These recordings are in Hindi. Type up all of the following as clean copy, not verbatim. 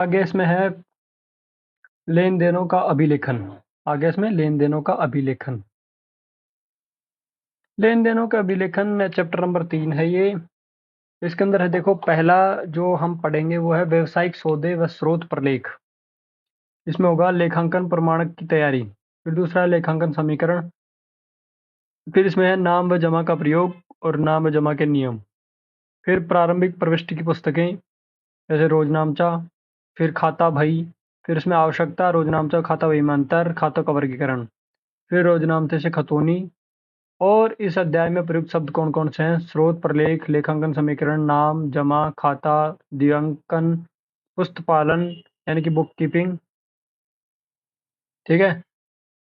आगे इसमें है लेन देनों का अभिलेखन। आगे इसमें लेन देनों का अभिलेखन। लेन देनों का अभिलेखन चैप्टर नंबर 3 है ये। इसके अंदर है, देखो, पहला जो हम पढ़ेंगे वो है व्यवसायिक सौदे व स्रोत प्रलेख। इसमें होगा लेखांकन प्रमाणक की तैयारी। फिर दूसरा है लेखांकन समीकरण। फिर इसमें है नाम व जमा का प्रयोग और नाम व जमा के नियम। फिर प्रारंभिक प्रविष्टि की पुस्तकें जैसे रोजनामचा। फिर खाता बही। फिर इसमें आवश्यकता, रोजनामचा खाता बही में अंतर, खातों का वर्गीकरण। फिर रोजनामचे से खतौनी। और इस अध्याय में प्रयुक्त शब्द कौन कौन से हैं? स्रोत प्रलेख, लेखांकन समीकरण, नाम जमा, खाता, दिव्यांकन, पुस्तपालन यानी कि बुक कीपिंग। ठीक है।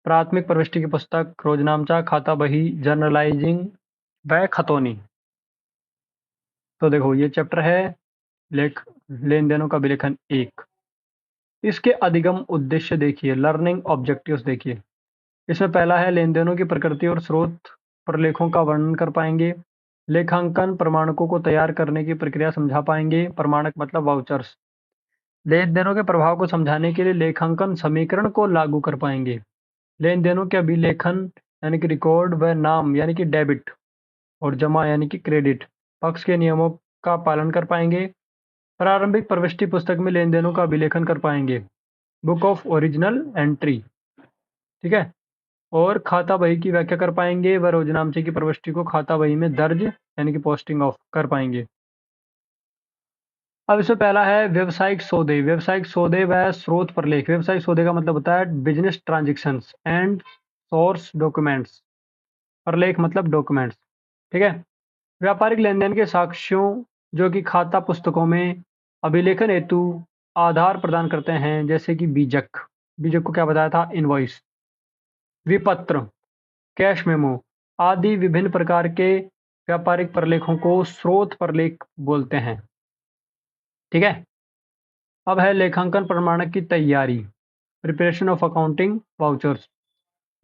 प्राथमिक प्रविष्टि की पुस्तक, रोजनामचा, खाता बही, जर्नलाइजिंग व खतौनी। तो देखो, ये चैप्टर है लेन देनों का अभिलेखन 1। इसके अधिगम उद्देश्य देखिए, लर्निंग ऑब्जेक्टिव्स देखिए। इसमें पहला है लेन देनों की प्रकृति और स्रोत प्रलेखों का वर्णन कर पाएंगे। लेखांकन प्रमाणकों को तैयार करने की प्रक्रिया समझा पाएंगे। प्रमाणक मतलब वाउचर्स। लेन देनों के प्रभाव को समझाने के लिए लेखांकन समीकरण को लागू कर पाएंगे। लेन देनों के अभिलेखन यानी कि रिकॉर्ड व नाम यानी कि डेबिट और जमा यानी कि क्रेडिट पक्ष के नियमों का पालन कर पाएंगे। प्रारंभिक प्रविष्टि पुस्तक में लेन देनों का अभिलेखन कर पाएंगे, बुक ऑफ ओरिजिनल एंट्री। ठीक है। और खाता बही की व्याख्या कर पाएंगे व रोजनामचे की प्रविष्टि को खाता बही में दर्ज यानी कि पोस्टिंग ऑफ कर पाएंगे। अब इसमें पहला है व्यवसायिक सौदे। व्यवसायिक सौदे व स्रोत प्रलेख। व्यवसायिक सौदे का मतलब होता है business transactions and source documents. प्रलेख मतलब डॉक्यूमेंट्स। ठीक है। व्यापारिक लेन देन के साक्ष्यों जो कि खाता पुस्तकों में अभिलेखन हेतु आधार प्रदान करते हैं, जैसे कि बीजक। बीजक को क्या बताया था? इनवॉइस। विपत्र, कैश मेमो आदि विभिन्न प्रकार के व्यापारिक प्रलेखों को स्रोत प्रलेख बोलते हैं। ठीक है। अब है लेखांकन प्रमाणक की तैयारी, प्रिपरेशन ऑफ अकाउंटिंग वाउचर्स।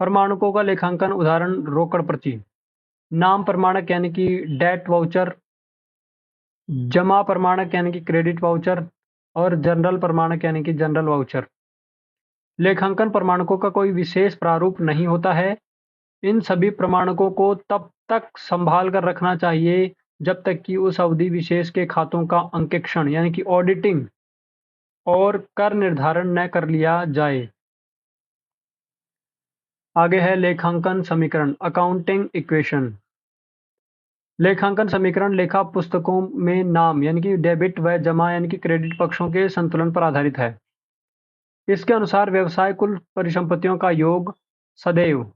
प्रमाणकों का लेखांकन उदाहरण रोकड़ पर्ची। नाम प्रमाणक यानी कि डेट वाउचर। जमा प्रमाणक यानी कि क्रेडिट वाउचर। और जनरल प्रमाणक यानी कि जनरल वाउचर। लेखांकन प्रमाणकों का कोई विशेष प्रारूप नहीं होता है। इन सभी प्रमाणकों को तब तक संभाल कर रखना चाहिए जब तक कि उस अवधि विशेष के खातों का अंकेक्षण यानी कि ऑडिटिंग और कर निर्धारण न कर लिया जाए। आगे है लेखांकन समीकरण, अकाउंटिंग इक्वेशन। लेखांकन समीकरण लेखा पुस्तकों में नाम यानी कि डेबिट व जमा यानी कि क्रेडिट पक्षों के संतुलन पर आधारित है। इसके अनुसार व्यवसाय कुल परिसंपत्तियों का योग सदैव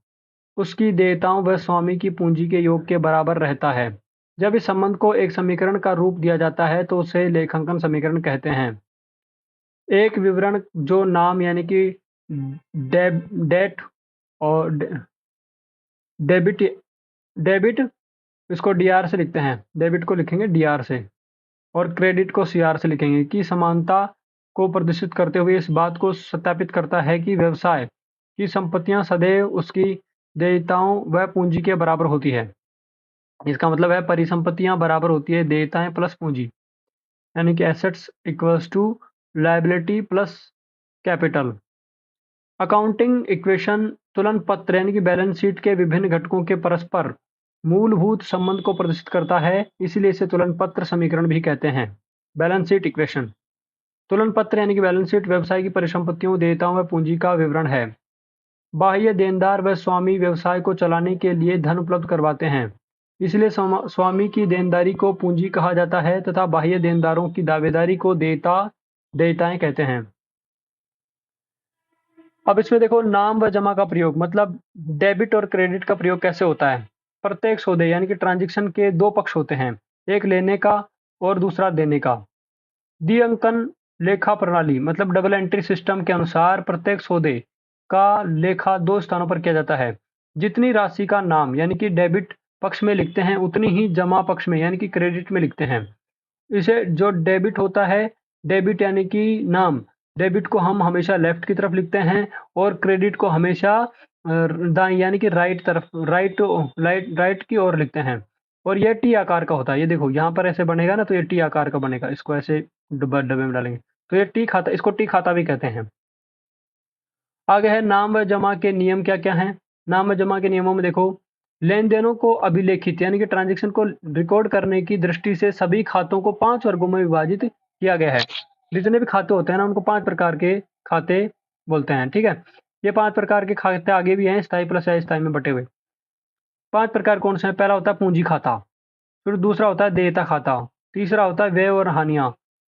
उसकी देयताओं व स्वामी की पूंजी के योग के बराबर रहता है। जब इस संबंध को एक समीकरण का रूप दिया जाता है तो उसे लेखांकन समीकरण कहते हैं। एक विवरण जो नाम यानी कि डेट और डेबिट डेबिट इसको डीआर से लिखते हैं, डेबिट को लिखेंगे डीआर से और क्रेडिट को सीआर से लिखेंगे, की समानता को प्रदर्शित करते हुए इस बात को सत्यापित करता है कि व्यवसाय की संपत्तियां सदैव उसकी देयताओं व पूंजी के बराबर होती है। इसका मतलब है परिसंपत्तियां बराबर होती है देयताएं प्लस पूंजी, यानी कि assets equals to liability plus capital. Accounting equation तुलन पत्र यानी कि बैलेंस शीट के विभिन्न घटकों के परस्पर मूलभूत संबंध को प्रदर्शित करता है, इसलिए इसे तुलन पत्र समीकरण भी कहते हैं। Balance sheet equation. तुलन पत्र यानी कि बैलेंस शीट व्यवसाय की परिसंपत्तियों, देयताओं व पूंजी का विवरण है। बाह्य देनदार व स्वामी व्यवसाय को चलाने के लिए धन उपलब्ध करवाते हैं, इसलिए स्वामी की देनदारी को पूंजी कहा जाता है तथा बाह्य देनदारों की दावेदारी को देयताएं कहते हैं। अब इसमें देखो, नाम व जमा का प्रयोग मतलब डेबिट और क्रेडिट का प्रयोग कैसे होता है। प्रत्येक सौदे यानी कि ट्रांजैक्शन के दो पक्ष होते हैं, एक लेने का और दूसरा देने का। द्विअंकन लेखा प्रणाली मतलब डबल एंट्री सिस्टम के अनुसार प्रत्येक सौदे का लेखा दो स्थानों पर किया जाता है। जितनी राशि का नाम यानी कि डेबिट पक्ष में लिखते हैं उतनी ही जमा पक्ष में यानी कि क्रेडिट में लिखते हैं। इसे जो डेबिट होता है, डेबिट यानी कि नाम, डेबिट को हम हमेशा लेफ्ट की तरफ लिखते हैं और क्रेडिट को हमेशा दाएं यानी कि राइट तरफ, राइट की ओर लिखते हैं। और यह टी आकार का होता है। ये देखो यहाँ पर ऐसे बनेगा ना, तो ये टी आकार का बनेगा। इसको ऐसे डब्बे में डालेंगे तो ये टी खाता, इसको टी खाता भी कहते हैं। आगे है नाम व जमा के नियम क्या क्या हैं। नाम व जमा के नियमों में देखो, लेन देनों को अभिलेखित यानी कि ट्रांजेक्शन को रिकॉर्ड करने की दृष्टि से सभी खातों को 5 वर्गों में विभाजित किया गया है। जितने भी खाते होते हैं ना, उनको 5 प्रकार के खाते बोलते हैं, ठीक है। ये 5 प्रकार के खाते आगे भी हैं, स्थायी प्लस अस्थायी में बटे हुए। 5 प्रकार कौन से हैं? पहला होता है पूंजी खाता, फिर दूसरा होता है देयता खाता, तीसरा होता है व्यय और हानियां,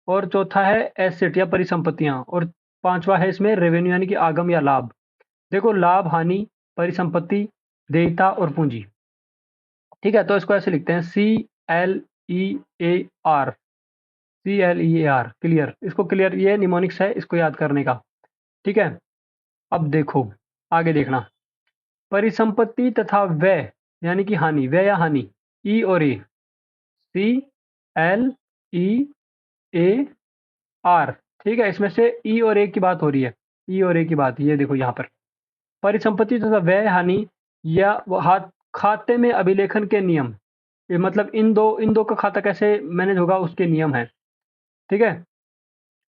और चौथा है एसेट या परिसंपत्तियां, और पांचवा है इसमें रेवेन्यू यानी कि आगम या लाभ। देखो, लाभ, हानि, परिसंपत्ति, देयता और पूंजी, ठीक है। तो इसको ऐसे लिखते हैं CLEAR, CLEAR, क्लियर। इसको क्लियर, ये निमोनिक्स है, इसको याद करने का, ठीक है। अब देखो, आगे देखना, परिसंपत्ति तथा व्यय यानी कि हानि, व्यय या हानि, ई और ए, CLEAR, ठीक है। इसमें से ई और ए की बात हो रही है, ई और ए की बात, ये देखो यहाँ पर परिसंपत्ति तथा व्यय हानि या खाते में अभिलेखन के नियम, ये मतलब इन दो का खाता कैसे मैनेज होगा उसके नियम है, ठीक है।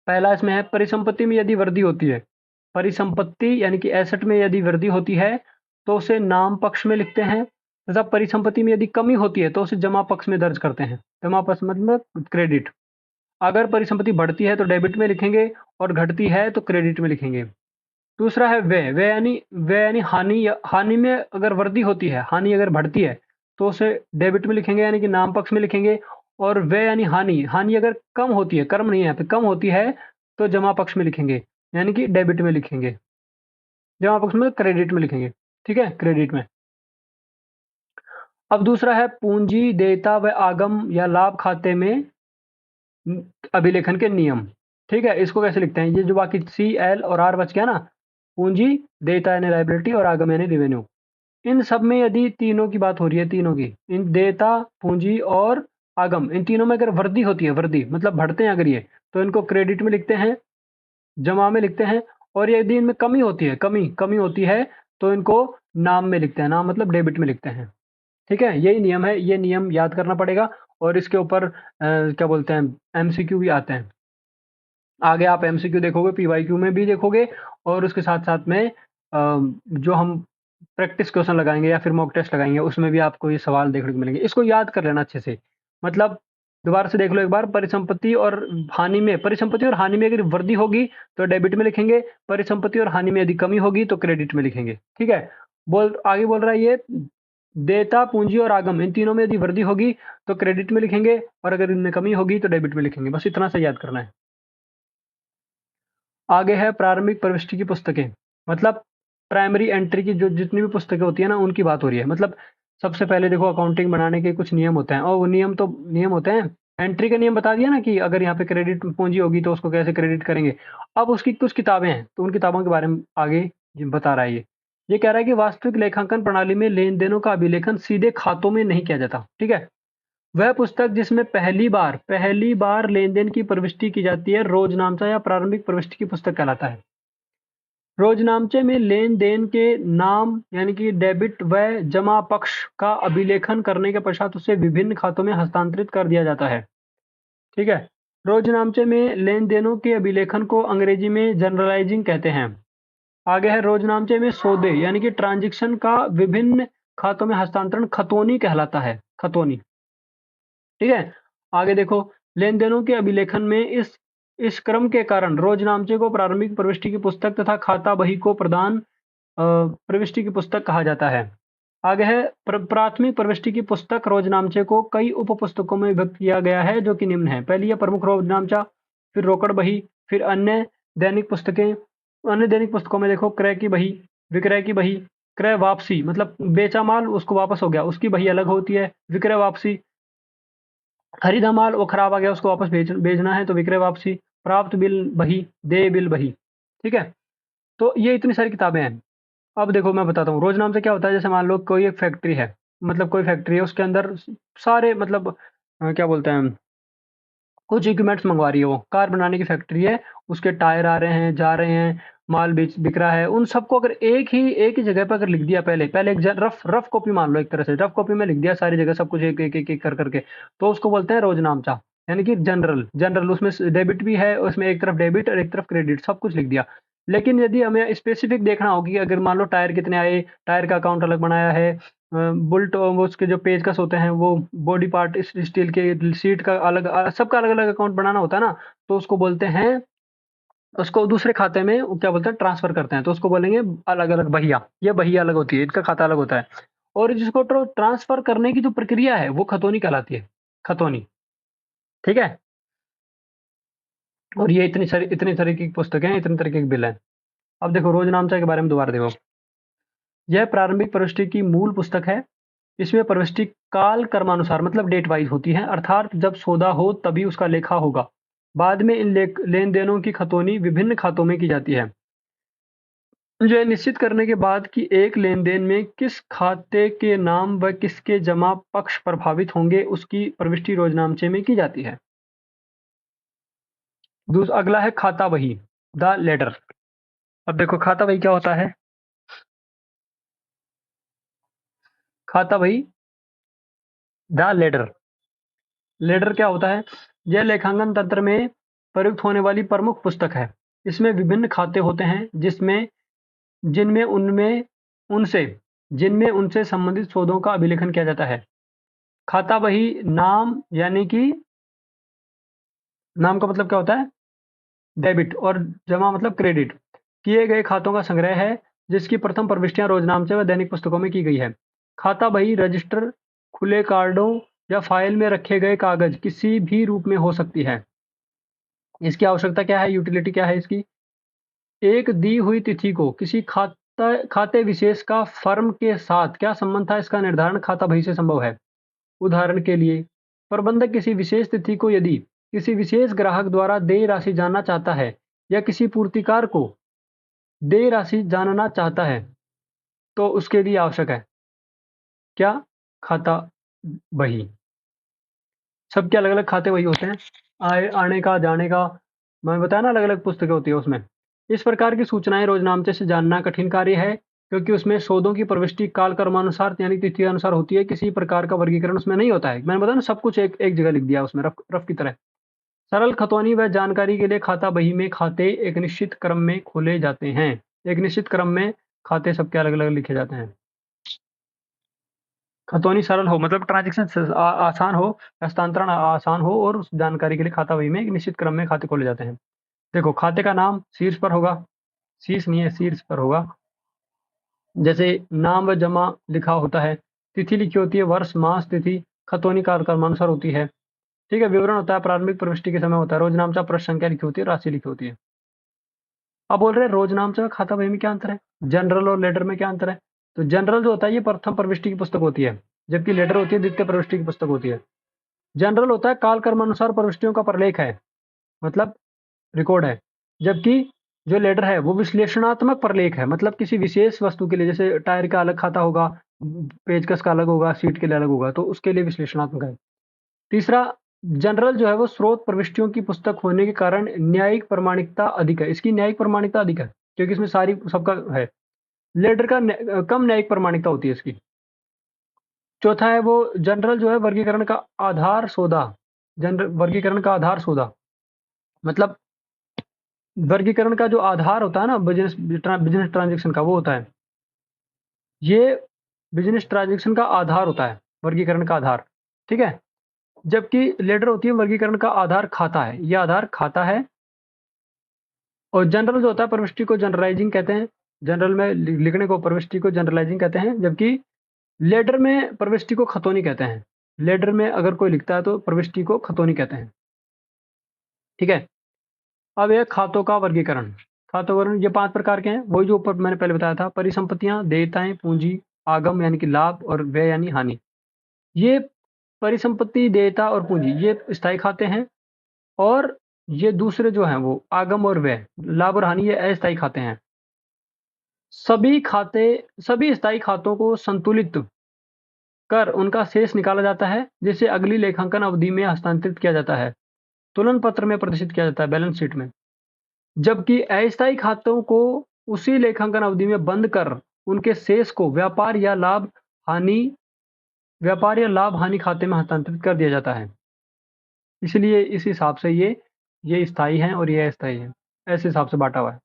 पहला इसमें है परिसंपत्ति में यदि वृद्धि होती है, परिसंपत्ति यानी कि एसेट में यदि वृद्धि होती है तो उसे नाम पक्ष में लिखते हैं, तथा परिसंपत्ति में यदि कमी होती है तो उसे जमा पक्ष में दर्ज करते हैं। जमा पक्ष मतलब क्रेडिट। अगर परिसंपत्ति बढ़ती है तो डेबिट में लिखेंगे और घटती है तो क्रेडिट में लिखेंगे। दूसरा है व्यय, व्यय यानी हानि, हानि में अगर वृद्धि होती है, हानि अगर बढ़ती है तो उसे डेबिट में लिखेंगे यानी कि नाम पक्ष में लिखेंगे। और व्यय यानी हानि, हानि अगर कम होती है, कर्म नहीं है, फिर कम होती है तो जमा पक्ष में लिखेंगे यानी कि डेबिट में लिखेंगे, जमा पक्ष में क्रेडिट में लिखेंगे, ठीक है, क्रेडिट में। अब दूसरा है पूंजी, देयता व आगम या लाभ खाते में अभिलेखन के नियम, ठीक है। इसको कैसे लिखते हैं? ये जो बाकी CL और R बच गया ना, पूंजी, देयता यानी लायबिलिटी और आगम यानी रेवेन्यू, इन सब में यदि तीनों की बात हो रही है, तीनों की, इन देयता, पूंजी और आगम, इन तीनों में अगर वृद्धि होती है, वृद्धि मतलब बढ़ते हैं अगर ये, तो इनको क्रेडिट में लिखते हैं, जमा में लिखते हैं। और यदि इनमें कमी होती है, कमी होती है तो इनको नाम में लिखते हैं, नाम मतलब डेबिट में लिखते हैं, ठीक है। यही नियम है, ये नियम याद करना पड़ेगा। और इसके ऊपर क्या बोलते हैं, MCQ भी आते हैं। आगे आप MCQ देखोगे, PYQ में भी देखोगे, और उसके साथ साथ में जो हम प्रैक्टिस क्वेश्चन लगाएंगे या फिर मॉक टेस्ट लगाएंगे, उसमें भी आपको ये सवाल देखने को मिलेंगे। इसको याद कर लेना अच्छे से, मतलब दोबारा से देख लो एक बार। परिसंपत्ति और हानि में, परिसंपत्ति और हानि में अगर वृद्धि होगी तो डेबिट में लिखेंगे, परिसंपत्ति और हानि में यदि कमी होगी तो क्रेडिट में लिखेंगे, ठीक है। आगे बोल रहा है ये, देयता, पूंजी और आगम, इन तीनों में यदि वृद्धि होगी तो क्रेडिट में लिखेंगे, और अगर इनमें कमी होगी तो डेबिट में लिखेंगे। बस इतना सा याद करना है। आगे है प्रारंभिक प्रविष्टि की पुस्तकें, मतलब प्राइमरी एंट्री की जो जितनी भी पुस्तकें होती है ना, उनकी बात हो रही है। मतलब सबसे पहले देखो, अकाउंटिंग बनाने के कुछ नियम होते हैं, और वो नियम होते हैं। एंट्री का नियम बता दिया ना कि अगर यहाँ पे क्रेडिट पूंजी होगी तो उसको कैसे क्रेडिट करेंगे। अब उसकी कुछ किताबें हैं, तो उन किताबों के बारे में आगे बता रहा है ये कह रहा है कि वास्तविक लेखांकन प्रणाली में लेन देनों का अभिलेखन सीधे खातों में नहीं किया जाता, ठीक है। वह पुस्तक जिसमें पहली बार लेन-देन की प्रविष्टि की जाती है, रोजनामचा या प्रारंभिक प्रविष्टि की पुस्तक कहलाता है। रोजनामचे में लेन-देन के नाम यानी कि डेबिट व जमा पक्ष का अभिलेखन करने के पश्चात उसे विभिन्न खातों में हस्तांतरित कर दिया जाता है, ठीक है। रोजनामचे में लेन-देनों के अभिलेखन को अंग्रेजी में जर्नलाइजिंग कहते हैं। आगे है रोजनामचे में सौदे यानी कि ट्रांजैक्शन का विभिन्न खातों में हस्तांतरण खतौनी कहलाता है, खतौनी, ठीक है। आगे देखो, लेन-देनों के अभिलेखन में इस क्रम के कारण रोजनामचे को प्रारंभिक प्रविष्टि की पुस्तक तथा खाता बही को प्रविष्टि की पुस्तक कहा जाता है। आगे है प्राथमिक प्रविष्टि की पुस्तक रोजनामचे को कई उप पुस्तकों में विभक्त किया गया है, जो कि निम्न है। पहली है प्रमुख रोजनामचा, फिर रोकड़ बही, फिर अन्य दैनिक पुस्तकें। अन्य दैनिक पुस्तकों में देखो, क्रय की बही, विक्रय की बही, क्रय वापसी मतलब बेचा माल उसको वापस हो गया, उसकी बही अलग होती है, विक्रय वापसी। खरीदा माल वो खराब आ गया, उसको वापस भेजना है तो विक्रय वापसी। प्राप्त बिल बही, देय बिल बही, ठीक है। तो ये इतनी सारी किताबें हैं। अब देखो मैं बताता हूँ, रोजनाम से क्या होता है। जैसे मान लो कोई एक फैक्ट्री है, मतलब कोई फैक्ट्री है, उसके अंदर सारे मतलब क्या बोलते हैं, कुछ इक्विपमेंट्स मंगवा रही है, वो कार बनाने की फैक्ट्री है, उसके टायर आ रहे हैं, जा रहे हैं, माल बिक रहा है। उन सबको अगर एक ही जगह पर अगर लिख दिया, पहले एक रफ कॉपी मान लो, एक तरह से रफ कॉपी में लिख दिया सारी जगह सब कुछ, एक एक एक, एक कर करके, तो उसको बोलते हैं रोजनामचा यानी कि जनरल जनरल उसमें डेबिट भी है, उसमें एक तरफ डेबिट और एक तरफ क्रेडिट, सब कुछ लिख दिया। लेकिन यदि हमें स्पेसिफिक देखना हो कि अगर मान लो टायर कितने आए, टायर का अकाउंट अलग बनाया है, बुल्ट वो उसके जो पेचकस होते हैं वो बॉडी पार्ट स्टील के, सीट का अलग, सबका अलग अलग अकाउंट बनाना होता है ना, तो उसको बोलते हैं, उसको दूसरे खाते में वो क्या बोलते हैं, ट्रांसफर करते हैं, तो उसको बोलेंगे अलग अलग बहिया, ये बहिया अलग होती है, इनका खाता अलग होता है। और जिसको ट्रांसफर करने की जो प्रक्रिया है वो खतौनी कहलाती है, खतौनी। ठीक है। और ये इतनी तरह की पुस्तकें हैं, इतने तरह के बिल हैं। अब देखो रोजनामचा के बारे में दोबारा देखो। यह प्रारंभिक प्रविष्टि की मूल पुस्तक है। इसमें प्रविष्टि काल क्रमानुसार मतलब डेट वाइज होती है, अर्थात जब सौदा हो तभी उसका लेखा होगा। बाद में इन लेन देनों की खतौनी विभिन्न खातों में की जाती है। जो यह निश्चित करने के बाद कि एक लेन देन में किस खाते के नाम व किसके जमा पक्ष प्रभावित होंगे, उसकी प्रविष्टि रोजनामचे में की जाती है। अगला है खाता बही, द लेडर। अब देखो खाता बही क्या होता है। खाता बही, द लेडर। लेडर क्या होता है। यह लेखांकन तंत्र में प्रयुक्त होने वाली प्रमुख पुस्तक है। इसमें विभिन्न खाते होते हैं जिसमें जिनमें उनमें उनसे जिनमें उनसे संबंधित सौदों का अभिलेखन किया जाता है। खाता बही नाम यानी कि नाम का मतलब क्या होता है, डेबिट, और जमा मतलब क्रेडिट किए गए खातों का संग्रह है, जिसकी प्रथम प्रविष्टियां रोजनामचे व दैनिक पुस्तकों में की गई है। खाता बही रजिस्टर, खुले कार्डों या फाइल में रखे गए कागज किसी भी रूप में हो सकती है। इसकी आवश्यकता क्या है, यूटिलिटी क्या है इसकी। एक दी हुई तिथि को किसी खाते विशेष का फर्म के साथ क्या संबंध था, इसका निर्धारण खाता बही से संभव है। उदाहरण के लिए प्रबंधक किसी विशेष तिथि को यदि किसी विशेष ग्राहक द्वारा देय राशि जानना चाहता है या किसी पूर्तिकार को देय राशि जानना चाहता है तो उसके लिए आवश्यक है क्या, खाता बही। सबके अलग अलग खाते वही होते हैं, आए आने का जाने का, मैंने बताया ना अलग अलग पुस्तकें होती है उसमें। इस प्रकार की सूचनाएं रोजनामचे से जानना कठिन कार्य है, क्योंकि उसमें सौदों की प्रविष्टि काल क्रमानुसार यानी तिथि अनुसार होती है, किसी प्रकार का वर्गीकरण उसमें नहीं होता है। मैंने बताया ना सब कुछ एक एक जगह लिख दिया उसमें, रफ रफ की तरह। सरल खतौनी व जानकारी के लिए खाता बही में खाते एक निश्चित क्रम में खोले जाते हैं। एक निश्चित क्रम में खाते सबके अलग अलग लिखे जाते हैं। खतौनी सरल हो मतलब ट्रांजेक्शन आसान हो, हस्तांतरण आसान हो, और उस जानकारी के लिए खाता बही में एक निश्चित क्रम में खाते खोले जाते हैं। देखो खाते का नाम शीर्ष पर होगा, शीर्ष नहीं है शीर्ष पर होगा, जैसे नाम व जमा लिखा होता है। तिथि लिखी होती है, वर्ष मास तिथि खतौनी काल क्रमानुसार होती है। ठीक है। विवरण होता है, प्रारंभिक प्रविष्टि के समय होता है, रोजनामचा प्रश्न संख्या लिखी होती है, राशि लिखी होती है। अब बोल रहे हैं रोजनामचा खाता बही में क्या अंतर है, जनरल और लेटर में क्या अंतर है। तो जनरल जो होता है ये प्रथम प्रविष्टि की पुस्तक होती है, जबकि लेटर होती है द्वितीय प्रविष्टि की पुस्तक होती है। जनरल होता है काल कर्मानुसार प्रविष्टियों का प्रलेख है, मतलब रिकॉर्ड है, जबकि जो लेटर है वो विश्लेषणात्मक प्रलेख है, मतलब किसी विशेष वस्तु के लिए, जैसे टायर का अलग खाता होगा, पेचकस का अलग होगा, सीट के लिए अलग होगा, तो उसके लिए विश्लेषणात्मक है। तीसरा, जनरल जो है वो स्रोत प्रविष्टियों की पुस्तक होने के कारण न्यायिक प्रमाणिकता अधिक है, इसकी न्यायिक प्रमाणिकता अधिक है, क्योंकि इसमें सारी सबका है। लेटर का कम न्यायिक प्रमाणिकता होती है इसकी। चौथा है वो जनरल जो है वर्गीकरण का आधार सौदा, जनरल वर्गीकरण का आधार सौदा, मतलब वर्गीकरण का जो आधार होता है ना बिजनेस बिजनेस ट्रांजेक्शन का, वो होता है ये, बिजनेस ट्रांजेक्शन का आधार होता है वर्गीकरण का आधार। ठीक है। जबकि लेटर होती है वर्गीकरण का आधार खाता है, ये आधार खाता है। और जनरल जो होता है प्रविष्टि को जनरलाइजिंग कहते हैं, जनरल में लिखने को प्रविष्टि को जनरलाइजिंग कहते हैं, जबकि लेटर में प्रविष्टि को खतौनी कहते हैं। लेटर में अगर कोई लिखता है तो प्रविष्टि को खतौनी कहते हैं। ठीक है। अब ये खातों का वर्गीकरण, खातों का वर्गीकरण ये 5 प्रकार के हैं, वही जो ऊपर मैंने पहले बताया था। परिसंपत्तियां, देयताएं, पूंजी, आगम यानी कि लाभ, और व्यय यानी हानि। ये परिसंपत्ति, देयता और पूंजी ये स्थायी खाते हैं, और ये दूसरे जो हैं वो आगम और व्यय, लाभ और हानि, ये अस्थायी खाते हैं। सभी स्थायी खातों को संतुलित कर उनका शेष निकाला जाता है, जिसे अगली लेखांकन अवधि में हस्तांतरित किया जाता है, तुलन पत्र में प्रदर्शित किया जाता है, बैलेंस शीट में। जबकि अस्थायी खातों को उसी लेखांकन अवधि में बंद कर उनके शेष को हानि व्यापार या लाभ हानि खाते में हस्तांतरित कर दिया जाता है। इसलिए इस हिसाब से ये स्थायी हैं और ये अस्थायी हैं, ऐसे हिसाब से बांटा हुआ है।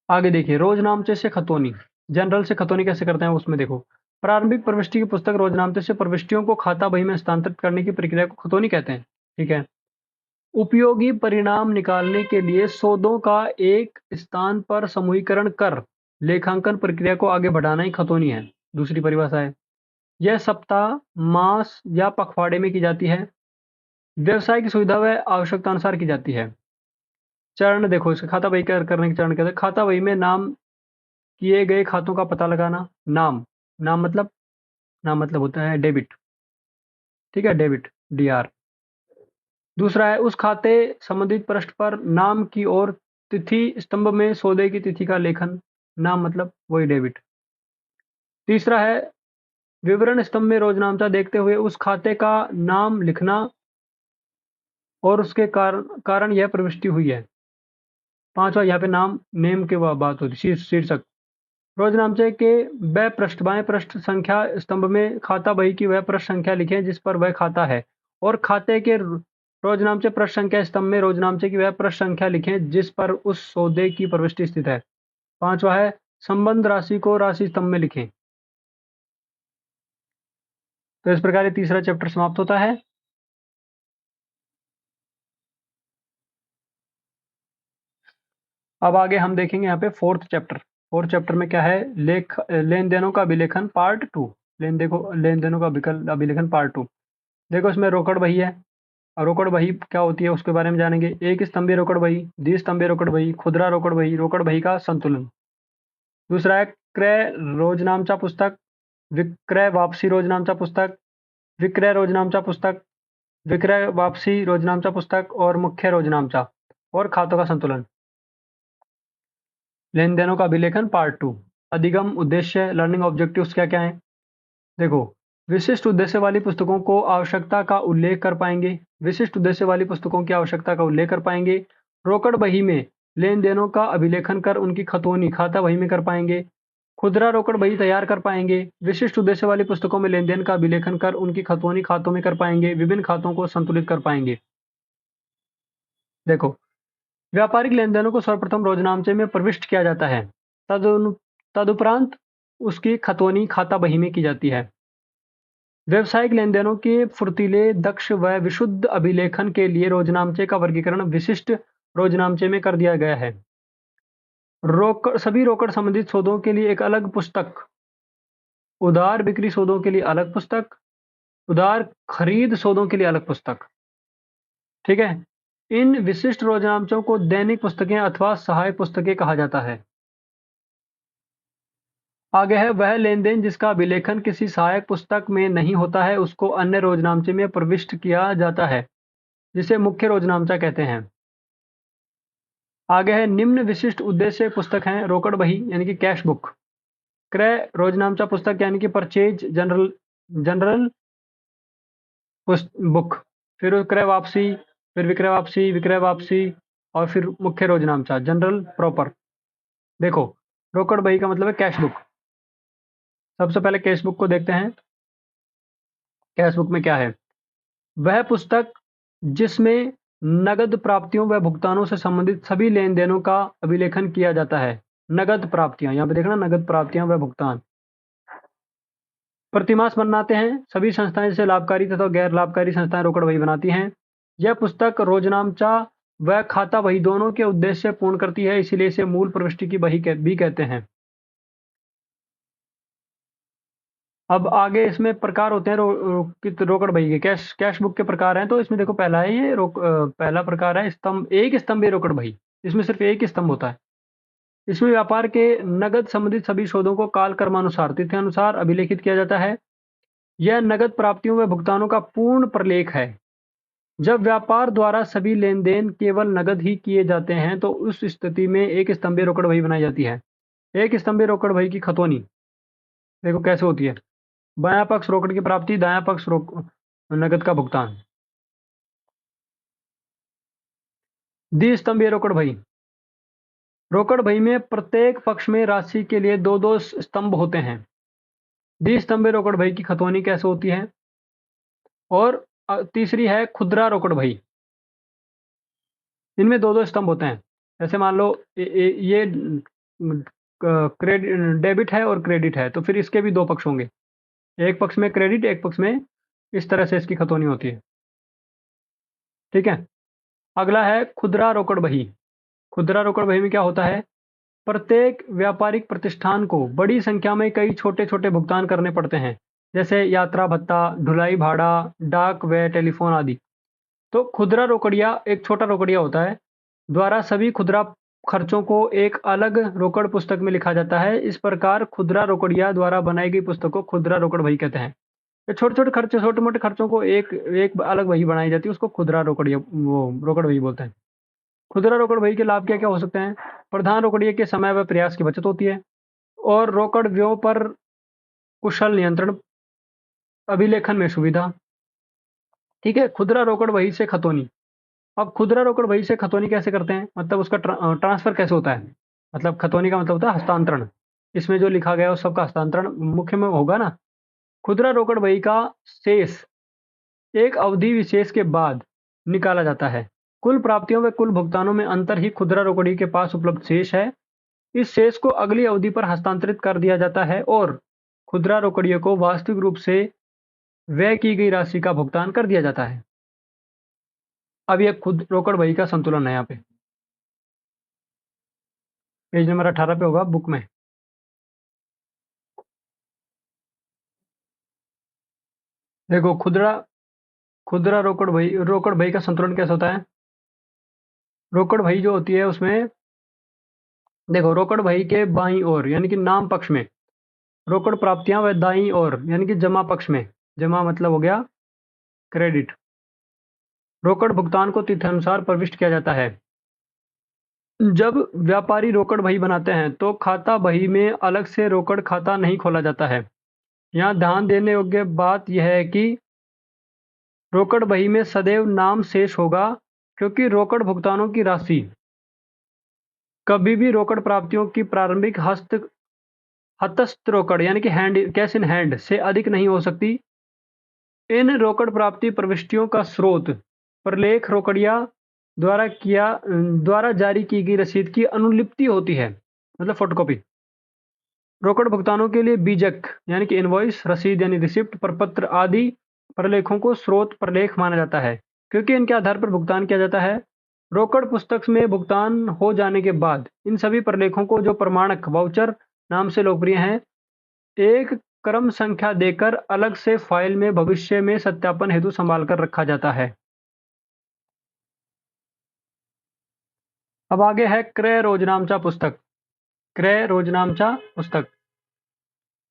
आगे देखिए, रोजनामचे से खतौनी। जनरल से खतौनी कैसे करते हैं उसमें देखो। प्रारंभिक प्रविष्टि की पुस्तक रोजनामचे से प्रविष्टियों को खाता बही में हस्तांतरित करने की प्रक्रिया को खतौनी कहते हैं। ठीक है। उपयोगी परिणाम निकालने के लिए शोधों का एक स्थान पर समूहीकरण कर लेखांकन प्रक्रिया को आगे बढ़ाना ही खतौनी है। दूसरी परिभाषा है, यह सप्ताह, मास या पखवाड़े में की जाती है। व्यवसाय की सुविधा व आवश्यकता अनुसार की जाती है। चरण देखो, इसका खाता बही करने के चरण कहते हैं। खाता बही में नाम किए गए खातों का पता लगाना। नाम, नाम मतलब, नाम मतलब होता है डेबिट। ठीक है, डेबिट, डीआर। दूसरा है, उस खाते संबंधित पृष्ठ पर नाम की और तिथि स्तंभ में सौदे की तिथि का लेखन। नाम मतलब वही डेबिट। तीसरा है, विवरण स्तंभ में रोजनामचा देखते हुए उस खाते का नाम लिखना और उसके कारण यह प्रविष्टि हुई है। पांचवा, यहाँ पे नाम, नेम के बात होती है, शीर्षक। रोजनामचे के वह पृष्ठ, बाएं पृष्ठ संख्या स्तंभ में खाता बही की वह पृष्ठ संख्या लिखें जिस पर वह खाता है, और खाते के रोजनामचे पृष्ठ संख्या स्तंभ में रोजनामचे की वह पृष्ठ संख्या लिखें जिस पर उस सौदे की प्रविष्टि स्थित है। पांचवा है, संबंध राशि को राशि स्तंभ में लिखें। तो इस प्रकार ये तीसरा चैप्टर समाप्त होता है। अब आगे हम देखेंगे यहाँ पे फोर्थ चैप्टर। फोर्थ चैप्टर में क्या है, लेन देनों का अभिलेखन पार्ट 2। लेन देनों का अभिलेखन पार्ट 2। देखो, इसमें रोकड़ बही है, और रोकड़ बही क्या होती है उसके बारे में जानेंगे। एक स्तंभीय रोकड़ बही, द्विस्तंभीय रोकड़ बही, खुदरा रोकड़ बही का संतुलन। दूसरा है, क्रय रोजनामचा पुस्तक, विक्रय वापसी रोजनामचा पुस्तक, विक्रय रोजनामचा पुस्तक, विक्रय वापसी रोजनामचा पुस्तक और मुख्य रोजनामचा और खातों का संतुलन। लेन देनों का अभिलेखन पार्ट 2। अधिगम उद्देश्य, लर्निंग ऑब्जेक्टिव्स क्या क्या है। देखो, विशिष्ट उद्देश्य वाली पुस्तकों को आवश्यकता का उल्लेख कर पाएंगे। विशिष्ट उद्देश्य वाली पुस्तकों की आवश्यकता का उल्लेख कर पाएंगे। रोकड़ बही में लेन देनों का अभिलेखन कर उनकी खतौनी खाता बही में कर पाएंगे। खुदरा रोकड़ बही तैयार कर पाएंगे। विशिष्ट उद्देश्य वाली पुस्तकों में लेन देन का अभिलेखन कर उनकी खतौनी खातों में कर पाएंगे। विभिन्न खातों को संतुलित कर पाएंगे। देखो, व्यापारिक लेन देनों को सर्वप्रथम रोजनामचे में प्रविष्ट किया जाता है। तदुपरांत उसकी खतौनी खाता बही में की जाती है। व्यावसायिक लेनदेनों के फुर्तीले, दक्ष व विशुद्ध अभिलेखन के लिए रोजनामचे का वर्गीकरण विशिष्ट रोजनामचे में कर दिया गया है। सभी रोकड़ संबंधित सौदों के लिए एक अलग पुस्तक, उधार बिक्री सौदों के लिए अलग पुस्तक, उधार खरीद सौदों के लिए अलग पुस्तक। ठीक है। इन विशिष्ट रोजनामचों को दैनिक पुस्तकें अथवा सहायक पुस्तकें कहा जाता है। आगे है, वह लेनदेन जिसका अभिलेखन किसी सहायक पुस्तक में नहीं होता है उसको अन्य रोजनामचे में प्रविष्ट किया जाता है, जिसे मुख्य रोजनामचा कहते हैं। आगे है, निम्न विशिष्ट उद्देश्य पुस्तक हैं रोकड़ बही यानी कि कैश बुक, क्रय रोजनामचा पुस्तक यानी कि परचेज जनरल बुक, फिर क्रय वापसी, फिर विक्रय वापसी और फिर मुख्य रोजनामचा जनरल प्रॉपर। देखो, रोकड़ बही का मतलब है कैश बुक। सबसे पहले कैश बुक को देखते हैं। कैश बुक में क्या है, वह पुस्तक जिसमें नगद प्राप्तियों व भुगतानों से संबंधित सभी लेन देनों का अभिलेखन किया जाता है। नगद प्राप्तियां, यहाँ पे देखना, नगद प्राप्तियां व भुगतान। प्रतिमास बनाते हैं सभी संस्थाएं, जैसे लाभकारी तथा गैर लाभकारी संस्थाएं रोकड़ बही बनाती हैं। यह पुस्तक रोजनामचा व खाता बही दोनों के उद्देश्य पूर्ण करती है, इसीलिए इसे मूल प्रविष्टि की बही भी कहते हैं। अब आगे इसमें प्रकार होते हैं रोकड़ बही के। कैश बुक के प्रकार हैं, तो इसमें देखो, पहला है ये पहला प्रकार है एक स्तंभीय रोकड़ बही। इसमें सिर्फ एक ही स्तंभ होता है। इसमें व्यापार के नगद संबंधित सभी सौदों को काल कर्मानुसार, तिथि अनुसार अभिलेखित किया जाता है। यह नगद प्राप्तियों व भुगतानों का पूर्ण प्रलेख है। जब व्यापार द्वारा सभी लेन देन केवल नगद ही किए जाते हैं तो उस स्थिति में एक स्तंभीय रोकड़ बही बनाई जाती है। एक स्तंभीय रोकड़ बही की खतौनी देखो कैसे होती है। बायां पक्ष रोकड़ की प्राप्ति, दायां पक्ष नगद का भुगतान। द्विस्तंभीय रोकड़ बही, रोकड़ बही में प्रत्येक पक्ष में राशि के लिए दो दो स्तंभ होते हैं। द्विस्तंभीय रोकड़ बही की खतौनी कैसे होती है, और तीसरी है खुदरा रोकड़ बही। इनमें दो दो स्तंभ होते हैं। जैसे मान लो ये क्रेडिट डेबिट है और क्रेडिट है, तो फिर इसके भी दो पक्ष होंगे, एक पक्ष में क्रेडिट, एक पक्ष में, इस तरह से इसकी खतौनी होती है। ठीक है। अगला है खुदरा रोकड़ बही। खुदरा रोकड़ बही में क्या होता है? प्रत्येक व्यापारिक प्रतिष्ठान को बड़ी संख्या में कई छोटे छोटे भुगतान करने पड़ते हैं, जैसे यात्रा भत्ता, ढुलाई भाड़ा, डाक व टेलीफोन आदि। तो खुदरा रोकड़िया एक छोटा रोकड़िया होता है, द्वारा सभी खुदरा खर्चों को एक अलग रोकड़ पुस्तक में लिखा जाता है। इस प्रकार खुदरा रोकड़िया द्वारा बनाई गई पुस्तक को खुदरा रोकड़ बही कहते हैं। ये छोटे छोटे खर्चे, छोटे मोटे खर्चों को एक एक अलग बही बनाई जाती है, उसको खुदरा रोकड़िया वो रोकड़ बही बोलते हैं। खुदरा रोकड़ बही के लाभ क्या क्या हो सकते हैं? प्रधान रोकड़िए के समय व प्रयास की बचत होती है, और रोकड़ व्ययों पर कुशल नियंत्रण, अभिलेखन में सुविधा। ठीक है। खुदरा रोकड़ बही से खतौनी। अब खुदरा रोकड़ बही से खतौनी कैसे करते हैं, मतलब उसका ट्रांसफर कैसे होता है? मतलब खतौनी का मतलब होता है हस्तांतरण। इसमें जो लिखा गया है उस सबका हस्तांतरण मुख्य में होगा ना। खुदरा रोकड़ बही का शेष एक अवधि विशेष के बाद निकाला जाता है। कुल प्राप्तियों व कुल भुगतानों में अंतर ही खुदरा रोकड़ी के पास उपलब्ध शेष है। इस शेष को अगली अवधि पर हस्तांतरित कर दिया जाता है और खुदरा रोकड़ियों को वास्तविक रूप से व्यय की गई राशि का भुगतान कर दिया जाता है। अब यह खुद रोकड़ बही का संतुलन है। यहाँ पे पेज नंबर 18 पे होगा बुक में। देखो खुदरा खुदरा रोकड़ बही का संतुलन कैसे होता है? रोकड़ बही जो होती है उसमें देखो, रोकड़ बही के बाईं ओर यानी कि नाम पक्ष में रोकड़ प्राप्तियां व दाईं ओर यानी कि जमा पक्ष में, जमा मतलब हो गया क्रेडिट, रोकड़ भुगतान को तिथ्यानुसार प्रविष्ट किया जाता है। जब व्यापारी रोकड़ बही बनाते हैं तो खाता बही में अलग से रोकड़ खाता नहीं खोला जाता है। यहाँ ध्यान देने योग्य बात यह है कि रोकड़ बही में सदैव नाम शेष होगा, क्योंकि रोकड़ भुगतानों की राशि कभी भी रोकड़ प्राप्तियों की प्रारंभिक हतस्थ रोकड़ यानी कि हैंड कैश इन हैंड से अधिक नहीं हो सकती। इन रोकड़ प्राप्ति प्रविष्टियों का स्रोत प्रलेख रोकड़िया द्वारा जारी की गई रसीद की अनुलिप्ति होती है, मतलब फोटोकॉपी। रोकड़ भुगतानों के लिए बीजक यानी कि इनवॉइस, रसीद यानी रिसिप्ट, प्रपत्र आदि प्रलेखों को स्रोत प्रलेख माना जाता है, क्योंकि इनके आधार पर भुगतान किया जाता है। रोकड़ पुस्तक में भुगतान हो जाने के बाद इन सभी प्रलेखों को, जो प्रमाणक वाउचर नाम से लोकप्रिय हैं, एक क्रम संख्या देकर अलग से फाइल में भविष्य में सत्यापन हेतु संभाल कर रखा जाता है। अब आगे है क्रय रोजनामचा पुस्तक। क्रय रोजनामचा पुस्तक।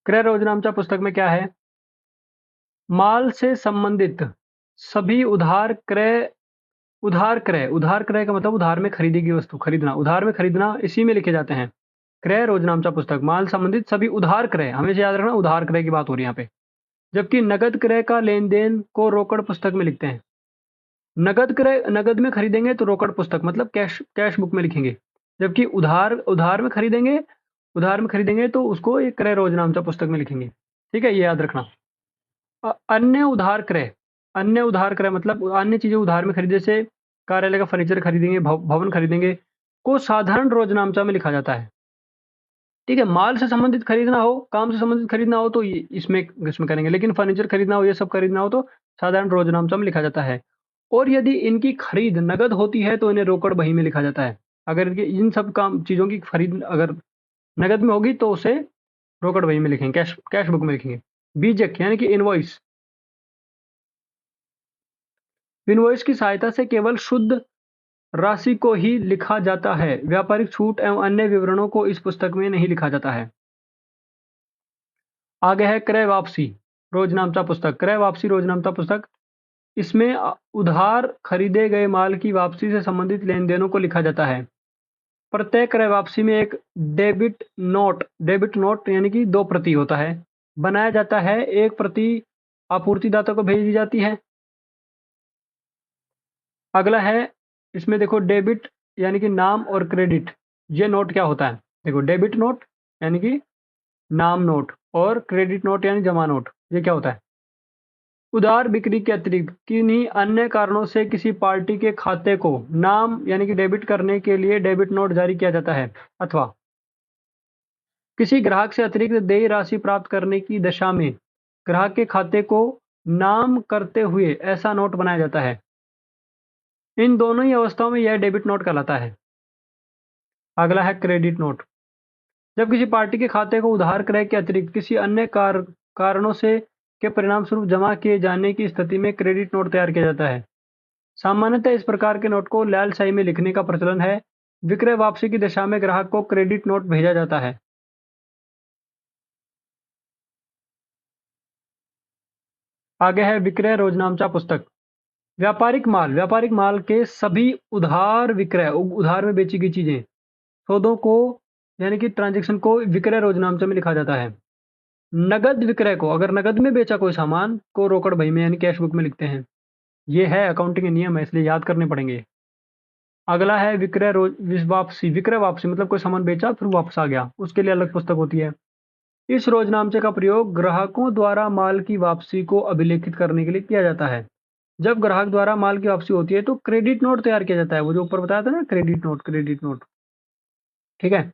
क्रय रोजनामचा पुस्तक में क्या है? माल से संबंधित सभी उधार क्रय का मतलब उधार में खरीदी गई वस्तु खरीदना, उधार में खरीदना, इसी में लिखे जाते हैं। क्रय रोजनामचा पुस्तक, माल संबंधित सभी उधार क्रय, हमेशा याद रखना उधार क्रय की बात हो रही है यहाँ पे। जबकि नगद क्रय का लेन देन को रोकड़ पुस्तक में लिखते हैं। नगद क्रय, नगद में खरीदेंगे तो रोकड़ पुस्तक मतलब कैश बुक में लिखेंगे। जबकि उधार में खरीदेंगे तो उसको एक क्रय रोजनामचा पुस्तक में लिखेंगे। ठीक है, ये याद रखना। अन्य उधार क्रय, अन्य उधार क्रय मतलब अन्य चीजें उधार में खरीदे, जैसे कार्यालय का फर्नीचर खरीदेंगे, भवन खरीदेंगे, को साधारण रोजनामचा में लिखा जाता है। ठीक है, माल से संबंधित खरीदना हो, काम से संबंधित खरीदना हो तो इसमें इसमें करेंगे, लेकिन फर्नीचर खरीदना हो, ये सब खरीदना हो तो साधारण रोजनामचा में लिखा जाता है। और यदि इनकी खरीद नगद होती है तो इन्हें रोकड़ बही में लिखा जाता है। अगर इन सब काम चीजों की खरीद अगर नगद में होगी तो उसे रोकड़ बही में लिखेंगे, कैश बुक में लिखेंगे। बीजक यानी कि इनवॉइस, इनवॉइस की सहायता से केवल शुद्ध राशि को ही लिखा जाता है। व्यापारिक छूट एवं अन्य विवरणों को इस पुस्तक में नहीं लिखा जाता है। आगे है क्रय वापसी रोजनामचा पुस्तक। क्रय वापसी रोजनामचा पुस्तक, इसमें उधार खरीदे गए माल की वापसी से संबंधित लेन देनों को लिखा जाता है। प्रत्येक क्रय वापसी में एक डेबिट नोट यानी कि 2 प्रति होता है, बनाया जाता है। एक प्रति आपूर्तिदाता को भेज दी जाती है। अगला है, इसमें देखो डेबिट यानी कि नाम और क्रेडिट, ये नोट क्या होता है? देखो, डेबिट नोट यानी कि नाम नोट और क्रेडिट नोट यानी जमा नोट, ये क्या होता है? उधार बिक्री के अतिरिक्त किन्हीं अन्य कारणों से किसी पार्टी के खाते को नाम यानी कि डेबिट करने के लिए डेबिट नोट जारी किया जाता है, अथवा किसी ग्राहक से अतिरिक्त देय राशि प्राप्त करने की दशा में ग्राहक के खाते को नाम करते हुए ऐसा नोट बनाया जाता है। इन दोनों ही अवस्थाओं में यह डेबिट नोट कहलाता है। अगला है क्रेडिट नोट। जब किसी पार्टी के खाते को उधार क्रय के अतिरिक्त किसी अन्य कारणों से के परिणाम स्वरूप जमा किए जाने की स्थिति में क्रेडिट नोट तैयार किया जाता है। सामान्यतः इस प्रकार के नोट को लाल स्याही में लिखने का प्रचलन है। विक्रय वापसी की दशा में ग्राहक को क्रेडिट नोट भेजा जाता है। आगे है विक्रय रोजनामचा पुस्तक। व्यापारिक माल के सभी उधार विक्रय उधार में बेची गई चीजें सौदों को यानी कि ट्रांजैक्शन को विक्रय रोजनामचा में लिखा जाता है। नगद विक्रय को, अगर नगद में बेचा कोई सामान को रोकड़ बही में यानी कैश बुक में लिखते हैं। ये है अकाउंटिंग के नियम है, इसलिए याद करने पड़ेंगे। अगला है विक्रय वापसी मतलब कोई सामान बेचा फिर वापस आ गया, उसके लिए अलग पुस्तक होती है। इस रोजनामचे का प्रयोग ग्राहकों द्वारा माल की वापसी को अभिलेखित करने के लिए किया जाता है। जब ग्राहक द्वारा माल की वापसी होती है तो क्रेडिट नोट तैयार किया जाता है, वो जो ऊपर बताया था ना, क्रेडिट नोट। ठीक है।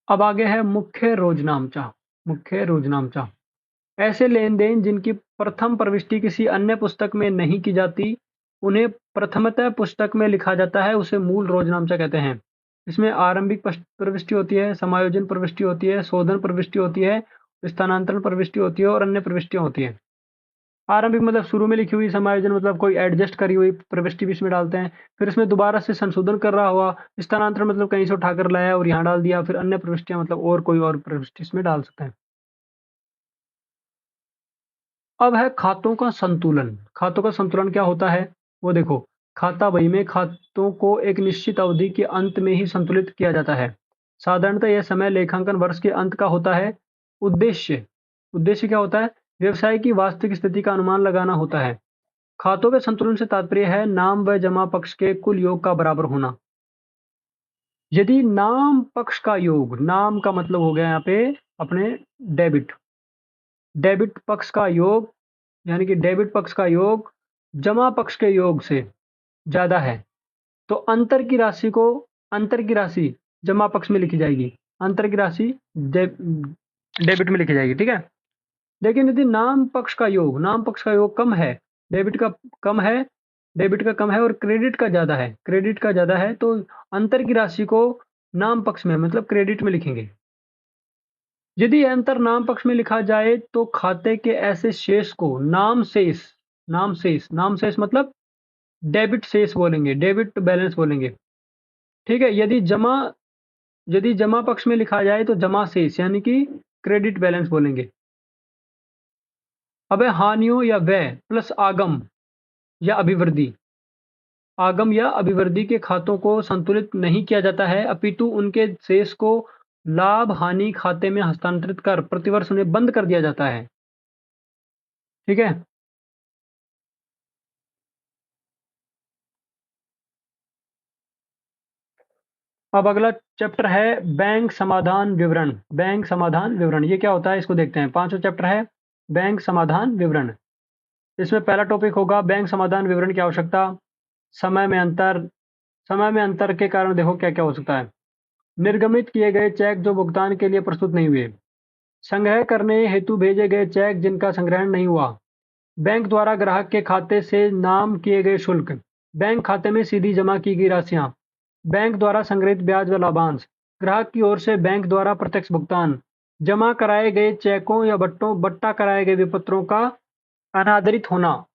अब आगे है मुख्य रोजनामचा। ऐसे लेन-देन जिनकी प्रथम प्रविष्टि किसी अन्य पुस्तक में नहीं की जाती, उन्हें प्रथमतः पुस्तक में लिखा जाता है, उसे मूल रोजनामचा कहते हैं। इसमें आरंभिक प्रविष्टि होती है, समायोजन प्रविष्टि होती है, शोधन प्रविष्टि होती है, स्थानांतरण प्रविष्टि होती है और अन्य प्रविष्टियाँ होती हैं। आरंभिक मतलब शुरू में लिखी हुई, समायोजन मतलब कोई एडजस्ट करी हुई प्रविष्टि भी इसमें डालते हैं, फिर इसमें दोबारा से संशोधन कर रहा हुआ, स्थानांतरण मतलब कहीं से उठाकर लाया और यहाँ डाल दिया, फिर अन्य प्रविष्टियाँ मतलब और कोई और प्रविष्टि इसमें डाल सकते हैं। अब है खातों का संतुलन। खातों का संतुलन क्या होता है वो देखो। खाता बही में खातों को एक निश्चित अवधि के अंत में ही संतुलित किया जाता है। साधारणतः यह समय लेखांकन वर्ष के अंत का होता है। उद्देश्य उद्देश्य क्या होता है? व्यवसाय की वास्तविक स्थिति का अनुमान लगाना होता है। खातों के संतुलन से तात्पर्य है नाम व जमा पक्ष के कुल योग का बराबर होना। यदि नाम पक्ष का योग, नाम का मतलब हो गया यहाँ पे अपने डेबिट, डेबिट पक्ष का योग यानी कि डेबिट पक्ष का योग जमा पक्ष के योग से ज़्यादा है, तो अंतर की राशि जमा पक्ष में लिखी जाएगी, अंतर की राशि डेबिट में लिखी जाएगी। ठीक है। लेकिन यदि नाम पक्ष का योग कम है, डेबिट का कम है डेबिट का कम है और क्रेडिट का ज़्यादा है, तो अंतर की राशि को नाम पक्ष में मतलब क्रेडिट में लिखेंगे। यदि यह अंतर नाम पक्ष में लिखा जाए तो खाते के ऐसे शेष को नाम शेष मतलब डेबिट शेष बोलेंगे, डेबिट बैलेंस बोलेंगे। ठीक है। यदि जमा पक्ष में लिखा जाए तो जमा शेष यानी कि क्रेडिट बैलेंस बोलेंगे। अब है हानियों या व्यय प्लस आगम या अभिवृद्धि के खातों को संतुलित नहीं किया जाता है, अपितु उनके शेष को लाभ हानि खाते में हस्तांतरित कर प्रतिवर्ष उन्हें बंद कर दिया जाता है। ठीक है। अब अगला चैप्टर है बैंक समाधान विवरण। ये क्या होता है इसको देखते हैं। पांचवा चैप्टर है बैंक समाधान विवरण। इसमें पहला टॉपिक होगा बैंक समाधान विवरण की आवश्यकता। समय में अंतर के कारण देखो क्या क्या हो सकता है। निर्गमित किए गए चेक जो भुगतान के लिए प्रस्तुत नहीं हुए, संग्रह करने हेतु भेजे गए चेक जिनका संग्रहण नहीं हुआ, बैंक द्वारा ग्राहक के खाते से नाम किए गए शुल्क, बैंक खाते में सीधी जमा की गई राशियां, बैंक द्वारा संग्रहित ब्याज व लाभांश, ग्राहक की ओर से बैंक द्वारा प्रत्यक्ष भुगतान, जमा कराए गए चेकों या बट्टा कराए गए विपत्रों का अनादरित होना।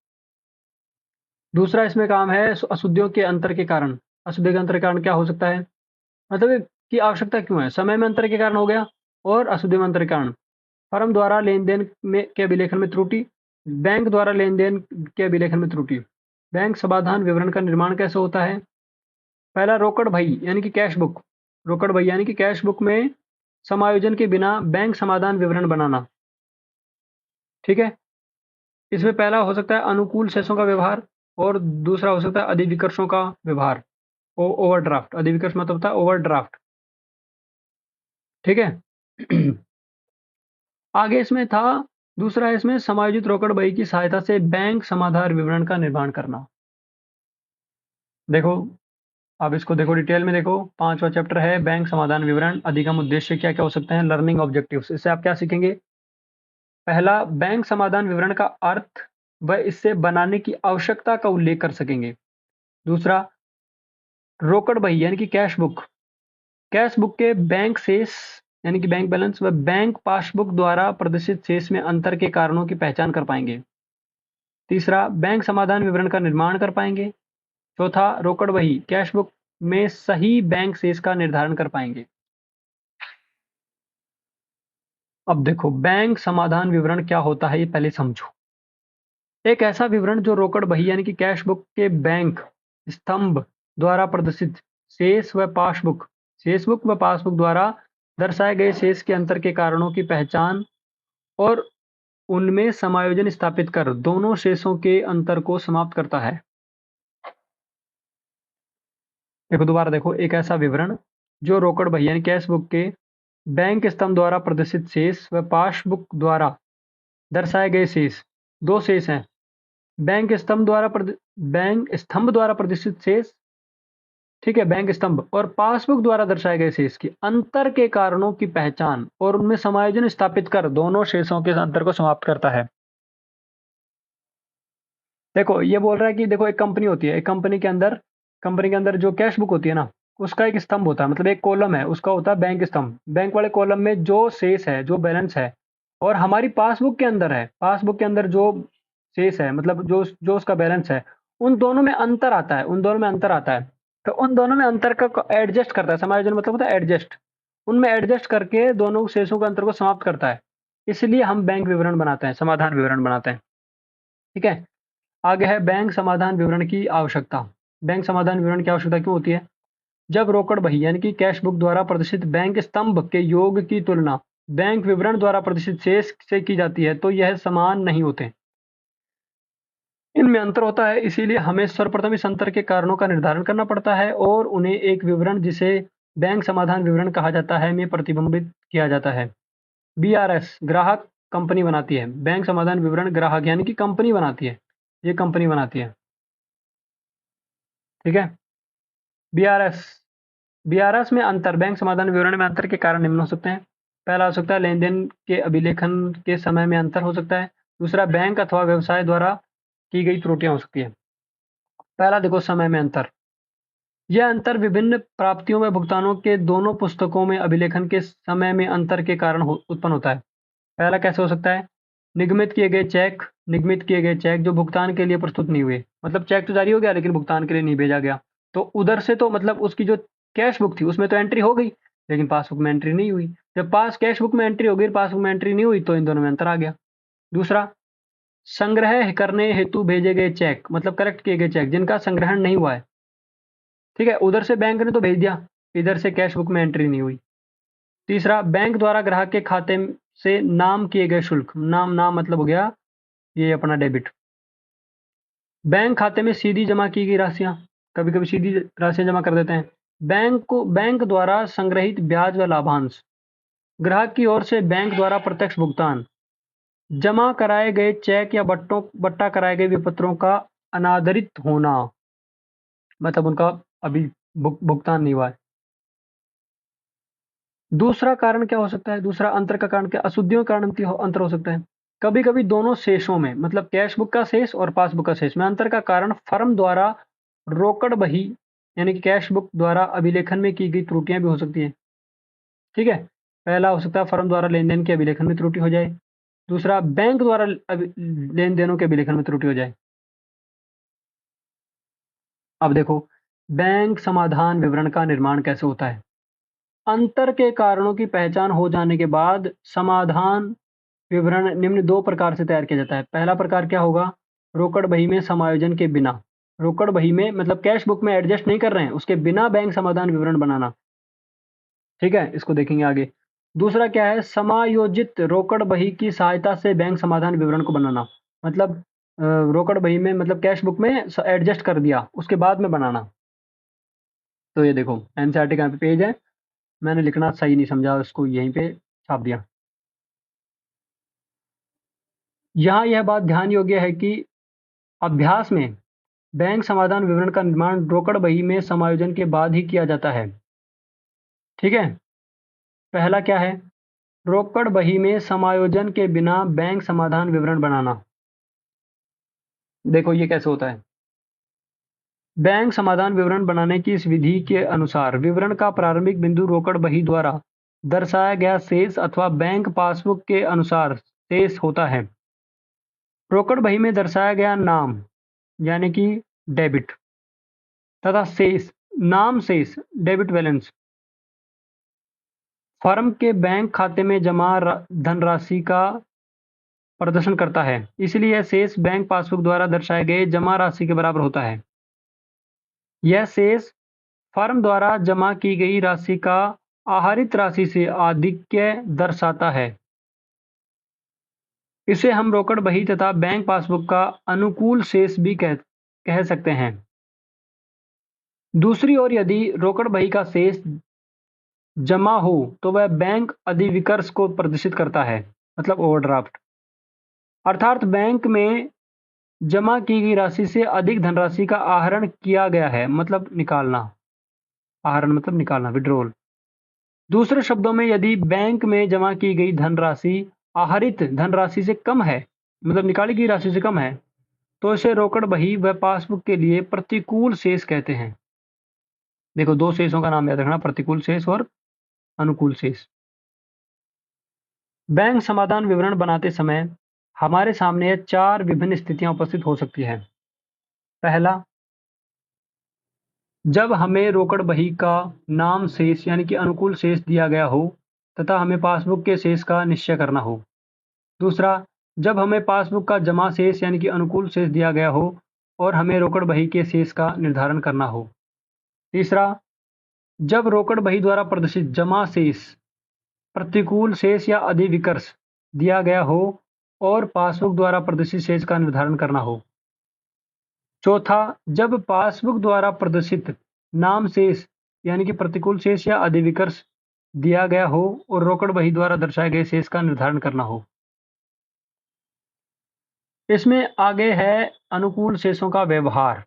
दूसरा इसमें काम है अशुद्धियों के अंतर के कारण। अशुद्धि के अंतर के कारण क्या हो सकता है, मतलब की आवश्यकता क्यों है? समय में अंतर के कारण हो गया और अशुद्धि में अंतर के कारण। फर्म द्वारा लेन देन में के अभिलेखन में त्रुटि, बैंक द्वारा लेन देन के अभिलेखन में त्रुटि। बैंक समाधान विवरण का निर्माण कैसे होता है? पहला रोकड़ बही यानी कि कैश बुक में समायोजन के बिना बैंक समाधान विवरण बनाना। ठीक है। इसमें पहला हो सकता है अनुकूल शेषों का व्यवहार और दूसरा हो सकता है अधिविकर्षों का व्यवहार। ओवरड्राफ्ट, अधिविकर्ष मतलब होता है ओवरड्राफ्ट। ठीक है। आगे इसमें था दूसरा है इसमें समायोजित रोकड़ बही की सहायता से बैंक समाधान विवरण का निर्माण करना। देखो, अब इसको देखो डिटेल में देखो। 5वां चैप्टर है बैंक समाधान विवरण। अधिगम उद्देश्य क्या क्या हो सकते हैं, लर्निंग ऑब्जेक्टिव्स। इससे आप क्या सीखेंगे? पहला, बैंक समाधान विवरण का अर्थ व इससे बनाने की आवश्यकता का उल्लेख कर सकेंगे। दूसरा, रोकड़ बही यानी कि कैश बुक, कैश बुक के बैंक शेष यानी कि बैंक बैलेंस व बैंक पासबुक द्वारा प्रदर्शित शेष में अंतर के कारणों की पहचान कर पाएंगे। तीसरा, बैंक समाधान विवरण का निर्माण कर पाएंगे। चौथा, रोकड़ बही कैश बुक में सही बैंक शेष का निर्धारण कर पाएंगे। अब देखो, बैंक समाधान विवरण क्या होता है ये पहले समझो। एक ऐसा विवरण जो रोकड़ बही यानी कि कैश बुक के बैंक स्तंभ द्वारा प्रदर्शित शेष व पासबुक द्वारा दर्शाए गए शेष के अंतर के कारणों की पहचान और उनमें समायोजन स्थापित कर दोनों शेषों के अंतर को समाप्त करता है। देखो, दोबारा देखो, एक ऐसा विवरण जो रोकड़ बही यानी कैश बुक के बैंक स्तंभ द्वारा प्रदर्शित शेष व पासबुक द्वारा दर्शाए गए शेष, दो शेष हैं। बैंक स्तंभ द्वारा प्रदर्शित शेष, ठीक है, बैंक स्तंभ और पासबुक द्वारा दर्शाए गए शेष के अंतर के कारणों की पहचान और उनमें समायोजन स्थापित कर दोनों शेषों के अंतर को समाप्त करता है। देखो, ये बोल रहा है कि देखो, एक कंपनी होती है, एक कंपनी के अंदर जो कैश बुक होती है ना, उसका एक स्तंभ होता है, मतलब एक कॉलम है, उसका होता है बैंक स्तंभ। बैंक वाले कॉलम में जो शेष है, जो बैलेंस है, और हमारी पासबुक के अंदर है, पासबुक के अंदर जो शेष है, मतलब जो जो उसका बैलेंस है, उन दोनों में अंतर आता है, उन दोनों में अंतर आता है। तो उन दोनों में अंतर का एडजस्ट करता है, समायोजन मतलब होता है एडजस्ट, उनमें एडजस्ट करके दोनों शेषों के अंतर को समाप्त करता है। इसलिए हम बैंक विवरण बनाते हैं, समाधान विवरण बनाते हैं। ठीक है, आगे है बैंक समाधान विवरण की आवश्यकता। बैंक समाधान विवरण की आवश्यकता क्यों होती है? जब रोकड़ बही यानी कि कैश बुक द्वारा प्रदर्शित बैंक स्तंभ के योग की तुलना बैंक विवरण द्वारा प्रदर्शित शेष से की जाती है तो यह समान नहीं होते, इनमें अंतर होता है। इसीलिए हमें सर्वप्रथम इस अंतर के कारणों का निर्धारण करना पड़ता है और उन्हें एक विवरण जिसे बैंक समाधान विवरण कहा जाता है में प्रतिबिंबित किया जाता है। बीआरएस ग्राहक, कंपनी बनाती है। बैंक समाधान विवरण ग्राहक यानी कि कंपनी बनाती है, ये कंपनी बनाती है। ठीक है, बीआरएस, बीआरएस में अंतर, बैंक समाधान विवरण में अंतर के कारण निम्न हो सकते हैं। पहला हो सकता है लेन देन के अभिलेखन के समय में अंतर हो सकता है। दूसरा, बैंक अथवा व्यवसाय द्वारा की गई त्रुटियां हो सकती है। पहला देखो, समय में अंतर। यह अंतर विभिन्न प्राप्तियों व भुगतानों के दोनों पुस्तकों में अभिलेखन के समय में अंतर के कारण उत्पन्न होता है। पहला कैसे हो सकता है? निगमित किए गए चेक जो भुगतान के लिए प्रस्तुत नहीं हुए, मतलब चेक तो जारी हो गया लेकिन भुगतान के लिए नहीं भेजा गया, तो उधर से तो मतलब उसकी जो कैश बुक थी उसमें तो एंट्री हो गई लेकिन पासबुक में एंट्री नहीं हुई। जब पास कैश बुक में एंट्री हो गई, पासबुक में एंट्री नहीं हुई, तो इन दोनों में अंतर आ गया। दूसरा, संग्रह करने हेतु भेजे गए चेक, मतलब कलेक्ट किए गए चेक जिनका संग्रहण नहीं हुआ है, ठीक है, उधर से बैंक ने तो भेज दिया, इधर से कैश बुक में एंट्री नहीं हुई। तीसरा, बैंक द्वारा ग्राहक के खाते से नाम किए गए शुल्क, नाम नाम मतलब हो गया ये अपना डेबिट। बैंक खाते में सीधी जमा की गई राशियां, कभी कभी सीधी राशियां जमा कर देते हैं। बैंक द्वारा संग्रहित ब्याज व लाभांश, ग्राहक की ओर से बैंक द्वारा प्रत्यक्ष भुगतान, जमा कराए गए चेक या बट्टा कराए गए विपत्रों का अनादरित होना, मतलब उनका अभी भुगतान नहीं हुआ है। दूसरा कारण क्या हो सकता है? दूसरा अंतर का कारण क्या? अशुद्धियों के कारण अंतर हो सकता है। कभी कभी दोनों शेषों में, मतलब कैश बुक का शेष और पासबुक का शेष में अंतर का कारण फर्म द्वारा रोकड़ बही यानी कि कैश बुक द्वारा अभिलेखन में की गई त्रुटियां भी हो सकती है। ठीक है, पहला हो सकता है फर्म द्वारा लेन देन के अभिलेखन में त्रुटि हो जाए। दूसरा, बैंक द्वारा लेन देनों के अभिलेखन में त्रुटि हो जाए। अब देखो, बैंक समाधान विवरण का निर्माण कैसे होता है। अंतर के कारणों की पहचान हो जाने के बाद समाधान विवरण निम्न दो प्रकार से तैयार किया जाता है। पहला प्रकार क्या होगा? रोकड़ बही में समायोजन के बिना, रोकड़ बही में मतलब कैश बुक में एडजस्ट नहीं कर रहे हैं, उसके बिना बैंक समाधान विवरण बनाना। ठीक है, इसको देखेंगे आगे। दूसरा क्या है? समायोजित रोकड़ बही की सहायता से बैंक समाधान विवरण को बनाना, मतलब रोकड़ बही में मतलब कैश बुक में एडजस्ट कर दिया उसके बाद में बनाना। तो ये देखो, एनसीईआरटी का यहाँ पे पेज है, मैंने लिखना सही नहीं समझा, उसको यहीं पे छाप दिया। यहाँ यह बात ध्यान योग्य है कि अभ्यास में बैंक समाधान विवरण का निर्माण रोकड़ बही में समायोजन के बाद ही किया जाता है। ठीक है, पहला क्या है? रोकड़ बही में समायोजन के बिना बैंक समाधान विवरण बनाना। देखो ये कैसे होता है। बैंक समाधान विवरण बनाने की इस विधि के अनुसार विवरण का प्रारंभिक बिंदु रोकड़ बही द्वारा दर्शाया गया शेष अथवा बैंक पासबुक के अनुसार शेष होता है। रोकड़ बही में दर्शाया गया नाम यानी कि डेबिट तथा शेष नाम शेष डेबिट बैलेंस फर्म के बैंक खाते में जमा धनराशि का प्रदर्शन करता है, इसलिए यह शेष बैंक पासबुक द्वारा दर्शाए गए जमा राशि के बराबर होता है। यह शेष फर्म द्वारा जमा की गई राशि का आहरित राशि से आधिक्य दर्शाता है। इसे हम रोकड़ बही तथा बैंक पासबुक का अनुकूल शेष भी कह सकते हैं। दूसरी ओर यदि रोकड़ बही का शेष जमा हो तो वह बैंक अधिविकर्ष को प्रदर्शित करता है, मतलब ओवरड्राफ्ट। अर्थात बैंक में जमा की गई राशि से अधिक धनराशि का आहरण किया गया है, मतलब निकालना। आहरण मतलब निकालना, विड्रॉल। दूसरे शब्दों में यदि बैंक में जमा की गई धनराशि आहरित धनराशि से कम है, मतलब निकाली गई राशि से कम है, तो इसे रोकड़ बही व पासबुक के लिए प्रतिकूल शेष कहते हैं। देखो दो शेषों का नाम याद रखना, प्रतिकूल शेष और अनुकूल शेष। बैंक समाधान विवरण बनाते समय हमारे सामने चार विभिन्न स्थितियां उपस्थित हो सकती हैं। पहला, जब हमें रोकड़ बही का नाम शेष यानी कि अनुकूल शेष दिया गया हो तथा हमें पासबुक के शेष का निश्चय करना हो। दूसरा, जब हमें पासबुक का जमा शेष यानी कि अनुकूल शेष दिया गया हो और हमें रोकड़ बही के शेष का निर्धारण करना हो। तीसरा, जब रोकड़ बही द्वारा प्रदर्शित जमा शेष प्रतिकूल शेष या अधिविकर्ष दिया गया हो और पासबुक द्वारा प्रदर्शित शेष का निर्धारण करना हो। चौथा, जब पासबुक द्वारा प्रदर्शित नाम शेष यानी कि प्रतिकूल शेष या अधिविकर्ष दिया गया हो और रोकड़ बही द्वारा दर्शाए गए शेष का निर्धारण करना हो। इसमें आगे है अनुकूल शेषों का व्यवहार।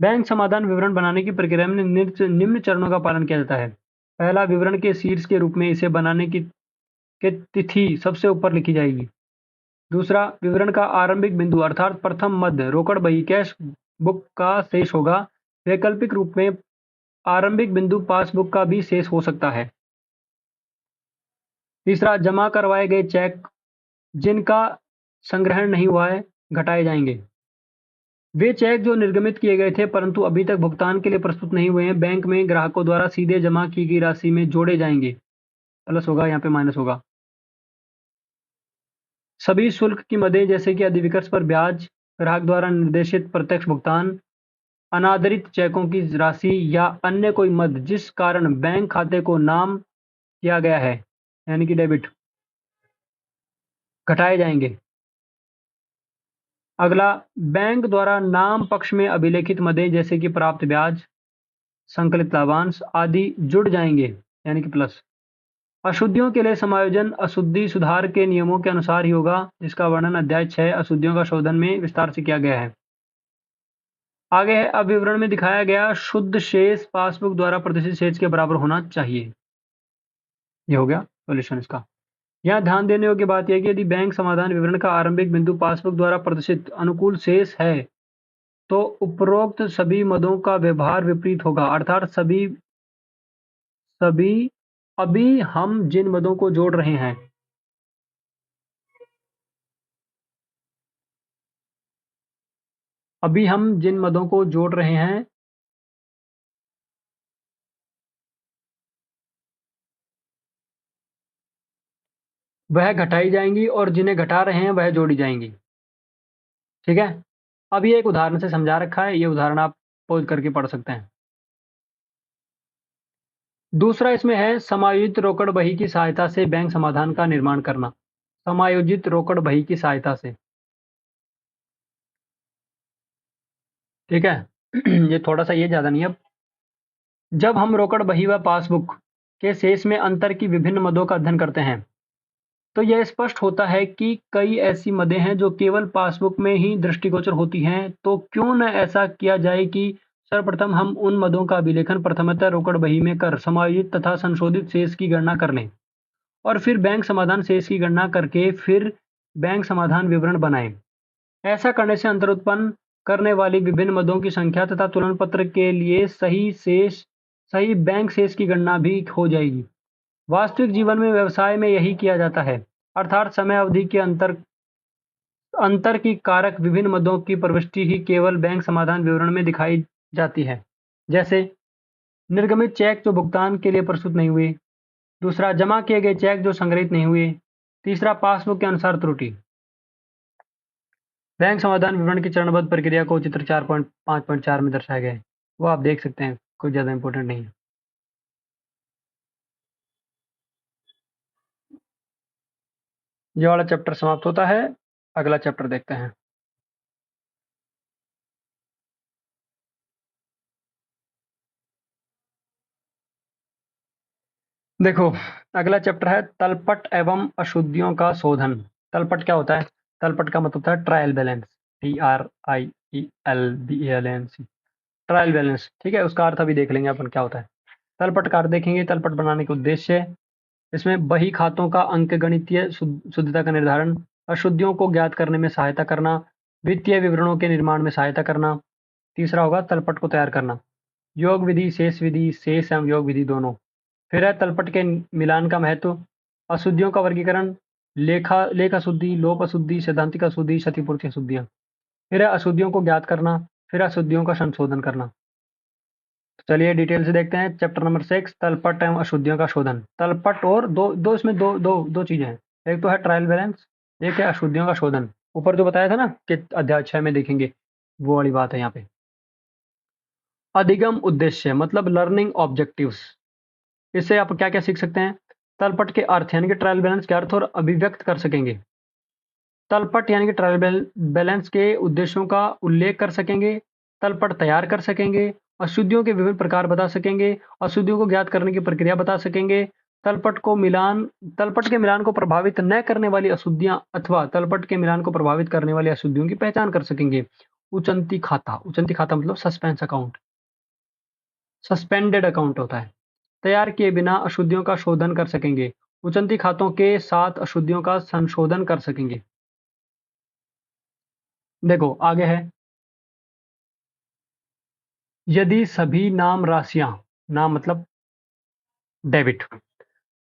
बैंक समाधान विवरण बनाने की प्रक्रिया में निम्न चरणों का पालन किया जाता है। पहला, विवरण के शीर्ष के रूप में इसे बनाने की तिथि सबसे ऊपर लिखी जाएगी। दूसरा, विवरण का आरंभिक बिंदु अर्थात प्रथम मध्य रोकड़ बही कैश बुक का शेष होगा। वैकल्पिक रूप में आरंभिक बिंदु पासबुक का भी शेष हो सकता है। तीसरा, जमा करवाए गए चेक जिनका संग्रहण नहीं हुआ है घटाए जाएंगे। वे चेक जो निर्गमित किए गए थे परंतु अभी तक भुगतान के लिए प्रस्तुत नहीं हुए हैं, बैंक में ग्राहकों द्वारा सीधे जमा की गई राशि में जोड़े जाएंगे। प्लस होगा, यहाँ पे माइनस होगा। सभी शुल्क की मदें जैसे कि अधिविकर्ष पर ब्याज, ग्राहक द्वारा निर्देशित प्रत्यक्ष भुगतान, अनादरित चेकों की राशि या अन्य कोई मद जिस कारण बैंक खाते को नाम किया गया है यानी कि डेबिट, घटाए जाएंगे। अगला, बैंक द्वारा नाम पक्ष में अभिलेखित मदें जैसे कि प्राप्त ब्याज, संकलित लाभांश आदि जुड़ जाएंगे यानी कि प्लस। अशुद्धियों के लिए समायोजन अशुद्धि सुधार के नियमों के अनुसार ही होगा, जिसका वर्णन अध्याय 6 अशुद्धियों का शोधन में विस्तार से किया गया है। आगे है, अब विवरण में दिखाया गया शुद्ध शेष पासबुक द्वारा प्रदर्शित शेष के बराबर होना चाहिए। ये हो गया सॉल्यूशन इसका। यहाँ ध्यान देने योग्य बात यह है कि यदि बैंक समाधान विवरण का आरंभिक बिंदु पासबुक द्वारा प्रदर्शित अनुकूल शेष है तो उपरोक्त सभी मदों का व्यवहार विपरीत होगा। अर्थात सभी सभी अभी हम जिन मदों को जोड़ रहे हैं वह घटाई जाएंगी और जिन्हें घटा रहे हैं वह जोड़ी जाएंगी। ठीक है, अब ये एक उदाहरण से समझा रखा है, ये उदाहरण आप पॉज करके पढ़ सकते हैं। दूसरा इसमें है समायोजित रोकड़ बही की सहायता से बैंक समाधान का निर्माण करना। समायोजित रोकड़ बही की सहायता से, ठीक है। ये थोड़ा सा ये ज्यादा नहीं है। जब हम रोकड़ बही व पासबुक के शेष में अंतर की विभिन्न मदों का अध्ययन करते हैं तो यह स्पष्ट होता है कि कई ऐसी मदें हैं जो केवल पासबुक में ही दृष्टिगोचर होती हैं, तो क्यों न ऐसा किया जाए कि सर्वप्रथम हम उन मदों का अभिलेखन प्रथमतः रोकड़ बही में कर समायोजित तथा संशोधित शेष की गणना कर लें और फिर बैंक समाधान शेष की गणना करके फिर बैंक समाधान विवरण बनाएं। ऐसा करने से अंतर उत्पन्न करने वाली विभिन्न मदों की संख्या तथा तुलन पत्र के लिए सही बैंक शेष की गणना भी हो जाएगी। वास्तविक जीवन में व्यवसाय में यही किया जाता है, अर्थात समय अवधि के अंतर की कारक विभिन्न मदों की प्रविष्टि ही केवल बैंक समाधान विवरण में दिखाई जाती है। जैसे निर्गमित चेक जो भुगतान के लिए प्रस्तुत नहीं हुए, दूसरा जमा किए गए चेक जो संग्रहित नहीं हुए, तीसरा पासबुक के अनुसार त्रुटि। बैंक समाधान विवरण की चरणबद्ध प्रक्रिया को चित्र 4.5.4 में दर्शाया गया है, वो आप देख सकते हैं, कोई ज़्यादा इंपॉर्टेंट नहीं है। ये वाला चैप्टर समाप्त होता है, अगला चैप्टर देखते हैं। देखो, अगला चैप्टर है तलपट एवं अशुद्धियों का शोधन। तलपट क्या होता है? तलपट का मतलब होता है trial balance, TRIELBALANC, trial balance. ठीक है, उसका अर्थ अभी देख लेंगे अपन क्या होता है। तलपट का अर्थ देखेंगे। तलपट बनाने के उद्देश्य, इसमें बही खातों का अंकगणितीय शुद्धता का निर्धारण, अशुद्धियों को ज्ञात करने में सहायता करना, वित्तीय विवरणों के निर्माण में सहायता करना। तीसरा होगा तलपट को तैयार करना, योग विधि, शेष एवं योग विधि दोनों। फिर है तलपट के मिलान का महत्व, अशुद्धियों का वर्गीकरण, लेख अशुद्धि, लोप अशुद्धि, सैद्धांतिक अशुद्धि, क्षतिपूर्ति अशुद्धियां। फिर है अशुद्धियों को ज्ञात करना, फिर अशुद्धियों का संशोधन करना। चलिए डिटेल से देखते हैं। चैप्टर नंबर 6, तलपट एवं अशुद्धियों का शोधन। तलपट और दो इसमें दो चीजें हैं, एक तो है ट्रायल बैलेंस, एक है अशुद्धियों का शोधन। ऊपर जो बताया था ना कि अध्याय 6 में देखेंगे, वो वाली बात है यहाँ पे। अधिगम उद्देश्य मतलब लर्निंग ऑब्जेक्टिव्स, इससे आप क्या क्या सीख सकते हैं? तलपट के अर्थ यानी कि ट्रायल बैलेंस के अर्थ और अभिव्यक्त कर सकेंगे। तलपट यानी कि ट्रायल बैलेंस के उद्देश्यों का उल्लेख कर सकेंगे। तलपट तैयार कर सकेंगे। अशुद्धियों के विभिन्न प्रकार बता सकेंगे। अशुद्धियों को ज्ञात करने की प्रक्रिया बता सकेंगे। तलपट के मिलान को प्रभावित न करने वाली अशुद्धियां अथवा तलपट के मिलान को प्रभावित करने वाली अशुद्धियों की पहचान कर सकेंगे। उचंती खाता मतलब सस्पेंस अकाउंट, सस्पेंडेड अकाउंट होता है। तैयार किए बिना अशुद्धियों का शोधन कर सकेंगे। उचंती खातों के साथ अशुद्धियों का संशोधन कर सकेंगे। देखो आगे है, यदि सभी नाम राशियां, नाम मतलब डेबिट,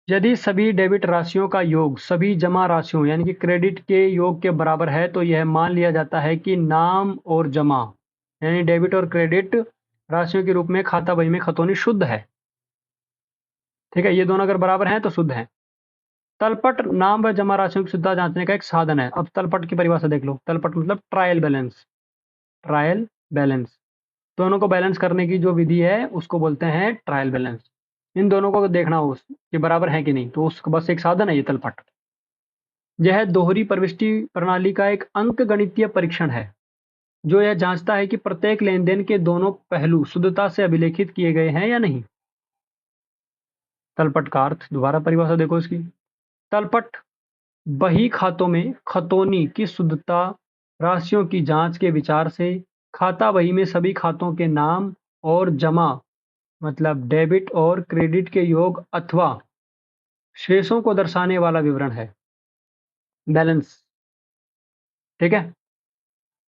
यदि सभी डेबिट राशियों का योग सभी जमा राशियों यानी कि क्रेडिट के योग के बराबर है तो यह मान लिया जाता है कि नाम और जमा यानी डेबिट और क्रेडिट राशियों के रूप में खाता बही में खतौनी शुद्ध है। ठीक है, ये दोनों अगर बराबर हैं तो शुद्ध है। तलपट नाम व जमा राशियों की शुद्धता जांचने का एक साधन है। अब तलपट की परिभाषा देख लो। तलपट मतलब ट्रायल बैलेंस, ट्रायल बैलेंस, दोनों को बैलेंस करने की जो विधि है उसको बोलते हैं ट्रायल बैलेंस। इन दोनों को देखना हो कि बराबर है कि नहीं, तो उसका बस एक साधन है ये तलपट। यह दोहरी प्रविष्टि प्रणाली का एक अंकगणितीय परीक्षण है जो यह जांचता है कि प्रत्येक लेनदेन के दोनों पहलू शुद्धता से अभिलेखित किए गए हैं या नहीं। तलपट का अर्थ, दोबारा परिभाषा देखो इसकी। तलपट बही खातों में खतौनी की शुद्धता राशियों की जांच के विचार से खाता बही में सभी खातों के नाम और जमा मतलब डेबिट और क्रेडिट के योग अथवा शेषों को दर्शाने वाला विवरण है, बैलेंस। ठीक है।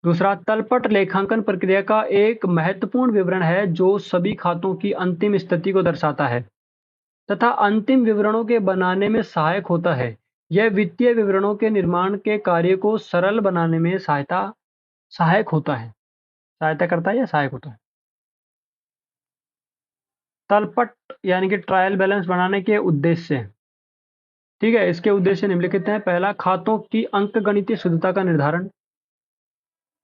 दूसरा, तलपट लेखांकन प्रक्रिया का एक महत्वपूर्ण विवरण है जो सभी खातों की अंतिम स्थिति को दर्शाता है तथा अंतिम विवरणों के बनाने में सहायक होता है। यह वित्तीय विवरणों के निर्माण के कार्य को सरल बनाने में सहायक होता है, सहायता करता है या सहायक होता है। तलपट यानी कि ट्रायल बैलेंस बनाने के उद्देश्य, ठीक है, इसके उद्देश्य निम्नलिखित हैं। पहला, खातों की अंकगणितीय शुद्धता का निर्धारण,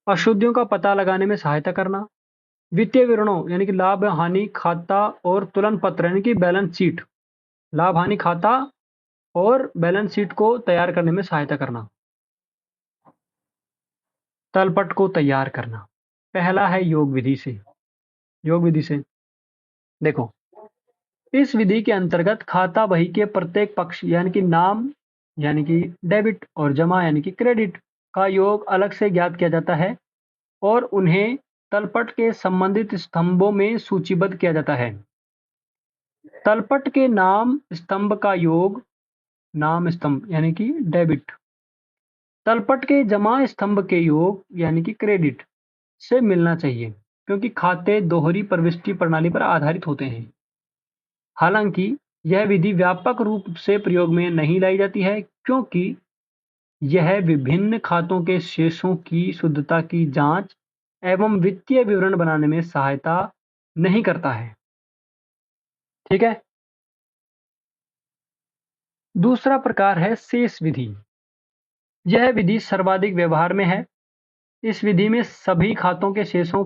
अशुद्धियों का पता लगाने में सहायता करना, वित्तीय विवरणों यानी कि लाभ हानि खाता और तुलन पत्र यानी कि बैलेंस शीट, लाभ हानि खाता और बैलेंस शीट को तैयार करने में सहायता करना। तलपट को तैयार करना, पहला है योग विधि से। योग विधि से देखो, इस विधि के अंतर्गत खाता बही के प्रत्येक पक्ष यानी कि नाम यानी कि डेबिट और जमा यानी कि क्रेडिट का योग अलग से ज्ञात किया जाता है और उन्हें तलपट के संबंधित स्तंभों में सूचीबद्ध किया जाता है। तलपट के नाम स्तंभ का योग नाम स्तंभ यानी कि डेबिट, तलपट के जमा स्तंभ के योग यानी कि क्रेडिट से मिलना चाहिए, क्योंकि खाते दोहरी प्रविष्टि प्रणाली पर आधारित होते हैं। हालांकि यह विधि व्यापक रूप से प्रयोग में नहीं लाई जाती है, क्योंकि यह विभिन्न खातों के शेषों की शुद्धता की जांच एवं वित्तीय विवरण बनाने में सहायता नहीं करता है। ठीक है। दूसरा प्रकार है शेष विधि। यह विधि सर्वाधिक व्यवहार में है। इस विधि में सभी खातों के शेषों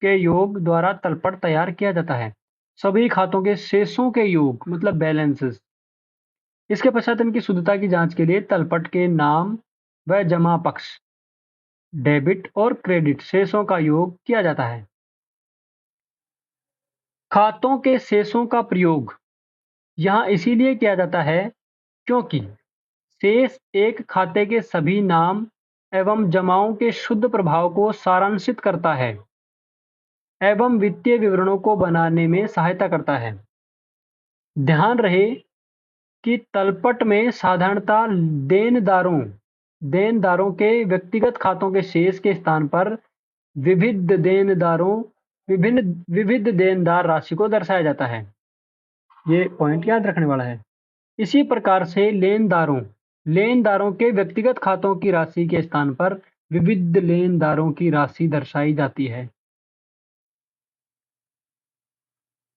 के योग द्वारा तलपट तैयार किया जाता है। सभी खातों के शेषों के योग मतलब बैलेंसेस। इसके पश्चात इनकी शुद्धता की जांच के लिए तलपट के नाम व जमा पक्ष डेबिट और क्रेडिट शेषों का योग किया जाता है। खातों के शेषों का प्रयोग यहाँ इसीलिए किया जाता है क्योंकि शेष एक खाते के सभी नाम एवं जमाओं के शुद्ध प्रभाव को सारांशित करता है एवं वित्तीय विवरणों को बनाने में सहायता करता है। ध्यान रहे कि तलपट में साधारणतः देनदारों के व्यक्तिगत खातों के शेष के स्थान पर विविध देनदार राशि को दर्शाया जाता है। ये पॉइंट याद रखने वाला है। इसी प्रकार से लेनदारों के व्यक्तिगत खातों की राशि के स्थान पर विविध लेनदारों की राशि दर्शाई जाती है।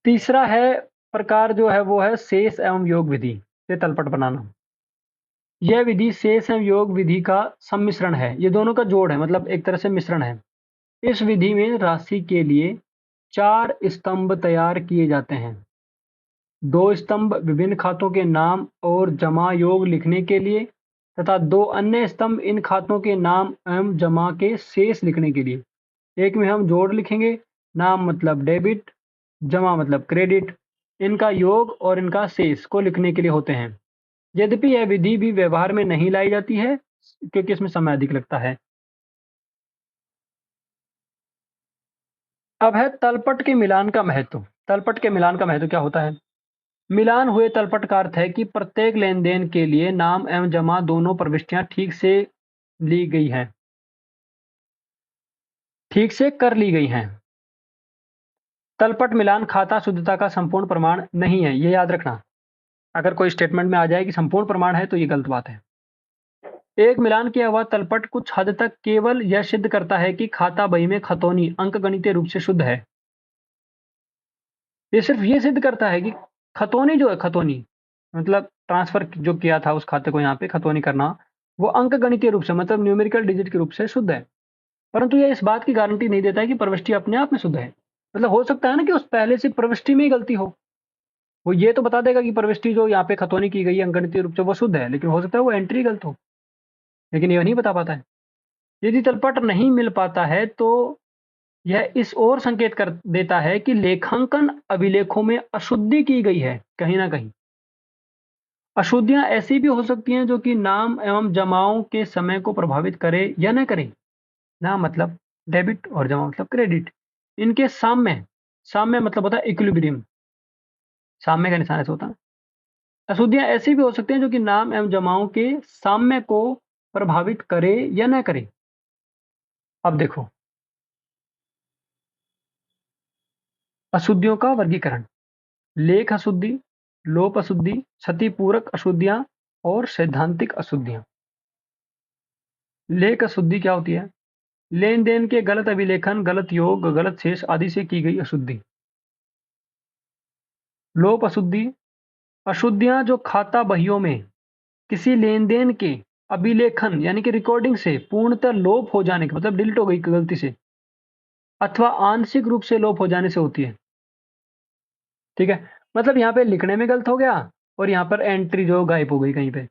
तीसरा है प्रकार जो है वो है शेष एवं योग विधि से तलपट बनाना। यह विधि शेष एवं योग विधि का सम्मिश्रण है। ये दोनों का जोड़ है, मतलब एक तरह से मिश्रण है। इस विधि में राशि के लिए 4 स्तंभ तैयार किए जाते हैं। 2 स्तंभ विभिन्न खातों के नाम और जमा योग लिखने के लिए तथा 2 अन्य स्तंभ इन खातों के नाम एवं जमा के शेष लिखने के लिए। एक में हम जोड़ लिखेंगे, नाम मतलब डेबिट, जमा मतलब क्रेडिट, इनका योग और इनका शेष को लिखने के लिए होते हैं। यद्यपि यह विधि भी व्यवहार में नहीं लाई जाती है क्योंकि इसमें समय अधिक लगता है। अब है तलपट के मिलान का महत्व। तलपट के मिलान का महत्व क्या होता है? मिलान हुए तलपट का अर्थ है कि प्रत्येक लेन-देन के लिए नाम एवं जमा दोनों प्रविष्टियां ठीक से कर ली गई हैं। तलपट मिलान खाता शुद्धता का संपूर्ण प्रमाण नहीं है, ये याद रखना। अगर कोई स्टेटमेंट में आ जाए कि संपूर्ण प्रमाण है तो ये गलत बात है। एक मिलान किया हुआ तलपट कुछ हद तक केवल यह सिद्ध करता है कि खाता बही में खतौनी अंकगणितीय रूप से शुद्ध है। ये सिर्फ ये सिद्ध करता है कि खतौनी जो है, खतौनी मतलब ट्रांसफर जो किया था उस खाते को यहाँ पे खतौनी करना, वो अंकगणितीय रूप से मतलब न्यूमेरिकल डिजिट के रूप से शुद्ध है। परंतु यह इस बात की गारंटी नहीं देता है कि प्रविष्टि अपने आप में शुद्ध है। मतलब हो सकता है ना कि उस पहले से प्रविष्टि में ही गलती हो। वो ये तो बता देगा कि प्रविष्टि जो यहाँ पे खतौनी की गई है अंकगणितीय रूप से वो शुद्ध है, लेकिन हो सकता है वो एंट्री गलत हो, लेकिन ये नहीं बता पाता है। यदि तलपट नहीं मिल पाता है तो यह इस ओर संकेत कर देता है कि लेखांकन अभिलेखों में अशुद्धि की गई है कहीं ना कहीं। अशुद्धियां ऐसी भी हो सकती हैं जो कि नाम एवं जमाओं के समय को प्रभावित करे या न करे। नाम मतलब डेबिट और जमा मतलब क्रेडिट, इनके साम्य मतलब होता है इक्विलिब्रियम, साम्य का निशान ऐसा होता है। अशुद्धियां ऐसी भी हो सकती हैं जो कि नाम एवं जमाओं के साम्य को प्रभावित करे या न करे। अब देखो अशुद्धियों का वर्गीकरण: लेख अशुद्धि, लोप अशुद्धि, क्षतिपूरक अशुद्धियां और सैद्धांतिक अशुद्धियां। लेख अशुद्धि क्या होती है? लेन देन के गलत अभिलेखन, गलत योग, गलत शेष आदि से की गई अशुद्धि। लोप अशुद्धि: अशुद्धियां जो खाता बहियों में किसी लेन देन के अभिलेखन यानी कि रिकॉर्डिंग से पूर्णतः लोप हो जाने के मतलब डिलीट हो गई गलती से अथवा आंशिक रूप से लोप हो जाने से होती है। ठीक है, मतलब यहाँ पे लिखने में गलत हो गया और यहाँ पर एंट्री जो गायब हो गई कहीं पे।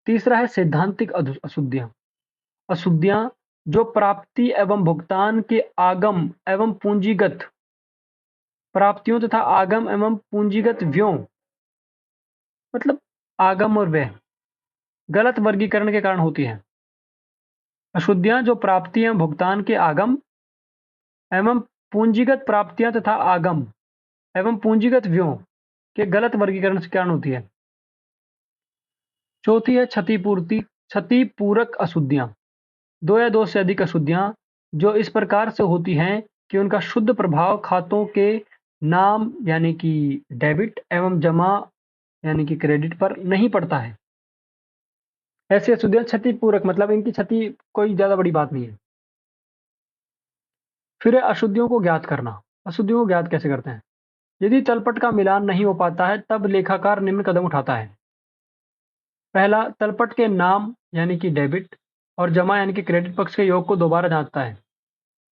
तीसरा है सैद्धांतिक अशुद्धियां। अशुद्धियां जो प्राप्ति एवं भुगतान के आगम एवं पूंजीगत प्राप्तियों तथा आगम एवं पूंजीगत व्ययों मतलब आगम और व्यय गलत वर्गीकरण के कारण होती हैं। अशुद्धियां जो प्राप्ति एवं भुगतान के आगम एवं पूंजीगत प्राप्तियां तथा आगम एवं पूंजीगत व्ययों के गलत वर्गीकरण के कारण होती है। चौथी है क्षतिपूरक अशुद्धियां। दो या दो से अधिक अशुद्धियां जो इस प्रकार से होती हैं कि उनका शुद्ध प्रभाव खातों के नाम यानी कि डेबिट एवं जमा यानी कि क्रेडिट पर नहीं पड़ता है। ऐसी अशुद्धियां क्षतिपूरक मतलब इनकी क्षति कोई ज्यादा बड़ी बात नहीं है। फिर है अशुद्धियों को ज्ञात करना। अशुद्धियों को ज्ञात कैसे करते हैं? यदि तलपट का मिलान नहीं हो पाता है तब लेखाकार निम्न कदम उठाता है। पहला, तलपट के नाम यानी कि डेबिट और जमा यानी कि क्रेडिट पक्ष के योग को दोबारा जांचता है।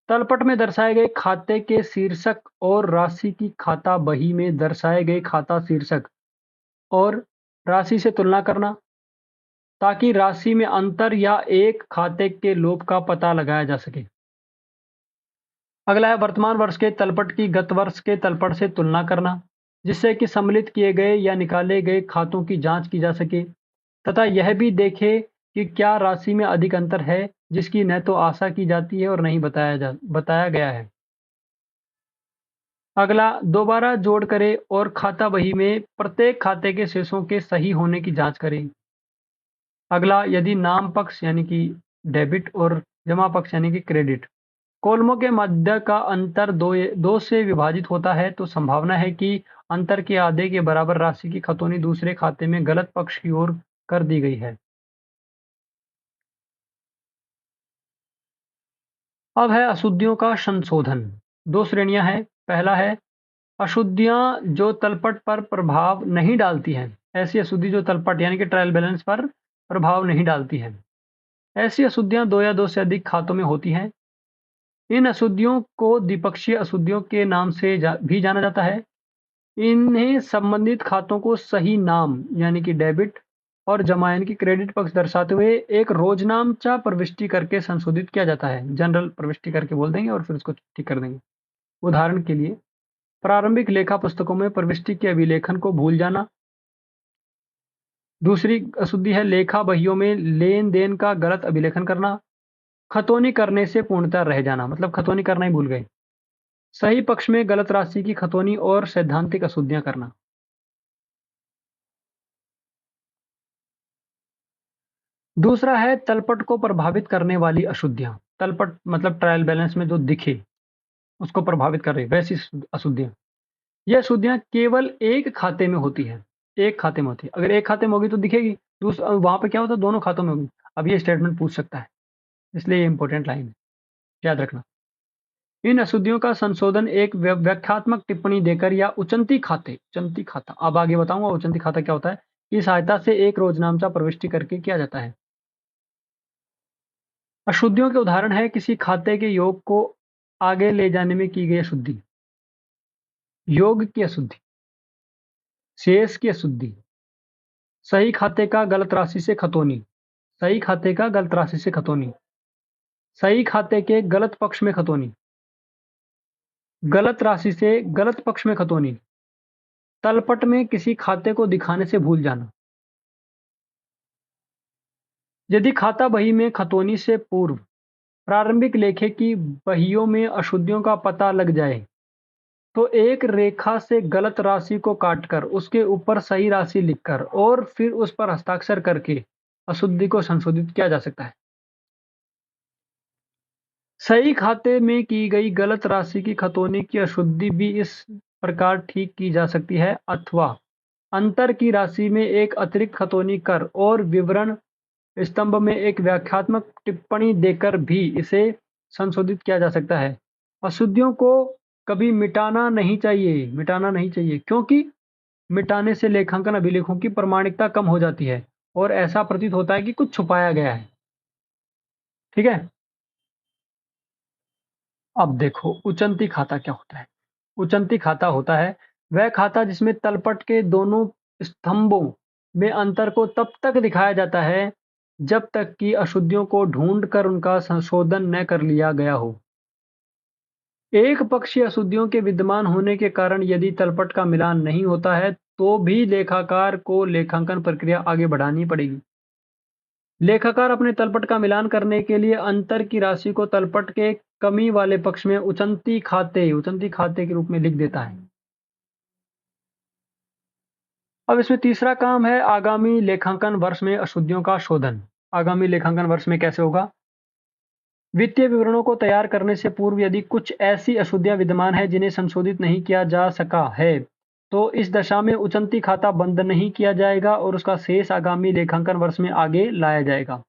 तलपट में दर्शाए गए खाते के शीर्षक और राशि की खाता बही में दर्शाए गए खाता शीर्षक और राशि से तुलना करना ताकि राशि में अंतर या एक खाते के लोप का पता लगाया जा सके। अगला है वर्तमान वर्ष के तलपट की गत वर्ष के तलपट से तुलना करना जिससे कि सम्मिलित किए गए या निकाले गए खातों की जांच की जा सके तथा यह भी देखे कि क्या राशि में अधिक अंतर है जिसकी न तो आशा की जाती है और नहीं बताया गया है। अगला, दोबारा जोड़ करें और खाता बही में प्रत्येक खाते के शेषों के सही होने की जांच करें। अगला, यदि नाम पक्ष यानी कि डेबिट और जमा पक्ष यानी कि क्रेडिट कॉलमों के मध्य का अंतर दो से विभाजित होता है तो संभावना है कि अंतर के आधे के बराबर राशि की खतौनी दूसरे खाते में गलत पक्ष की ओर कर दी गई है। अब है अशुद्धियों का संशोधन। दो श्रेणियां हैं। पहला है अशुद्धियां जो तलपट पर प्रभाव नहीं डालती हैं। ऐसी अशुद्धि जो तलपट यानी कि ट्रायल बैलेंस पर प्रभाव नहीं डालती है। ऐसी अशुद्धियां दो या दो से अधिक खातों में होती हैं। इन अशुद्धियों को द्विपक्षीय अशुद्धियों के नाम से भी जाना जाता है। इन्हें संबंधित खातों को सही नाम यानी कि डेबिट और जमा यानी कि क्रेडिट पक्ष दर्शाते हुए एक रोजनामचा प्रविष्टि करके संशोधित किया जाता है। जनरल प्रविष्टि करके बोल देंगे और फिर उसको ठीक कर देंगे। उदाहरण के लिए प्रारंभिक लेखा पुस्तकों में प्रविष्टि के अभिलेखन को भूल जाना। दूसरी अशुद्धि है लेखा बहियों में लेन देन का गलत अभिलेखन करना। खतौनी करने से पूर्णतः रह जाना मतलब खतौनी करना ही भूल गए। सही पक्ष में गलत राशि की खतौनी और सैद्धांतिक अशुद्धियां करना। दूसरा है तलपट को प्रभावित करने वाली अशुद्धियां। तलपट मतलब ट्रायल बैलेंस में जो दिखे उसको प्रभावित कर रही वैसी अशुद्धियां। ये अशुद्धियां केवल एक खाते में होती है। एक खाते में होती है। अगर एक खाते में होगी तो दिखेगी। वहां पे क्या होता है दोनों खातों में होगी। अब ये स्टेटमेंट पूछ सकता है इसलिए ये इंपॉर्टेंट लाइन है, याद रखना। इन अशुद्धियों का संशोधन एक व्याख्यात्मक टिप्पणी देकर या उचंती खाता अब आगे बताऊंगा उचंती खाता क्या होता है की सहायता से एक रोजनामचा प्रविष्टि करके किया जाता है। अशुद्धियों के उदाहरण है किसी खाते के योग को आगे ले जाने में की गई अशुद्धि, योग की अशुद्धि, शेष की अशुद्धि, सही खाते का गलत राशि से खतौनी, सही खाते का गलत राशि से खतौनी, सही खाते के गलत पक्ष में खतौनी, गलत राशि से गलत पक्ष में खतौनी, तलपट में किसी खाते को दिखाने से भूल जाना। यदि खाता बही में खतौनी से पूर्व प्रारंभिक लेखे की बहियों में अशुद्धियों का पता लग जाए तो एक रेखा से गलत राशि को काटकर उसके ऊपर सही राशि लिखकर और फिर उस पर हस्ताक्षर करके अशुद्धि को संशोधित किया जा सकता है। सही खाते में की गई गलत राशि की खतौनी की अशुद्धि भी इस प्रकार ठीक की जा सकती है अथवा अंतर की राशि में एक अतिरिक्त खतौनी कर और विवरण स्तंभ में एक व्याख्यात्मक टिप्पणी देकर भी इसे संशोधित किया जा सकता है। अशुद्धियों को कभी मिटाना नहीं चाहिए क्योंकि मिटाने से लेखांकन अभिलेखों की प्रामाणिकता कम हो जाती है और ऐसा प्रतीत होता है कि कुछ छुपाया गया है। ठीक है। अब देखो उचंती खाता क्या होता है। उचंती खाता होता है वह खाता जिसमें तलपट के दोनों स्तंभों में अंतर को तब तक दिखाया जाता है जब तक कि अशुद्धियों को ढूंढ कर उनका संशोधन न कर लिया गया हो। एक पक्षीय अशुद्धियों के विद्यमान होने के कारण यदि तलपट का मिलान नहीं होता है तो भी लेखाकार को लेखांकन प्रक्रिया आगे बढ़ानी पड़ेगी। लेखाकार अपने तलपट का मिलान करने के लिए अंतर की राशि को तलपट के कमी वाले पक्ष में उचंती खाते के रूप में लिख देता है। अब इसमें तीसरा काम है आगामी लेखांकन वर्ष में अशुद्धियों का शोधन। आगामी लेखांकन वर्ष में कैसे होगा? वित्तीय विवरणों को तैयार करने से पूर्व यदि कुछ ऐसी अशुद्धियां विद्यमान है जिन्हें संशोधित नहीं किया जा सका है, तो इस दशा में उचंती खाता बंद नहीं किया जाएगा और उसका शेष आगामी लेखांकन वर्ष में आगे लाया जाएगा।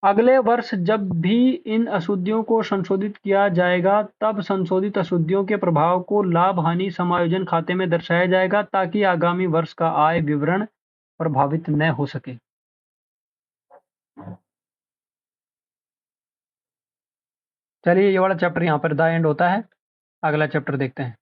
अगले वर्ष जब भी इन अशुद्धियों को संशोधित किया जाएगा, तब संशोधित अशुद्धियों के प्रभाव को लाभ-हानि समायोजन खाते में दर्शाया जाएगा ताकि आगामी वर्ष का आय विवरण प्रभावित न हो सके। चलिए ये वाला चैप्टर यहाँ पर द एंड होता है। अगला चैप्टर देखते हैं।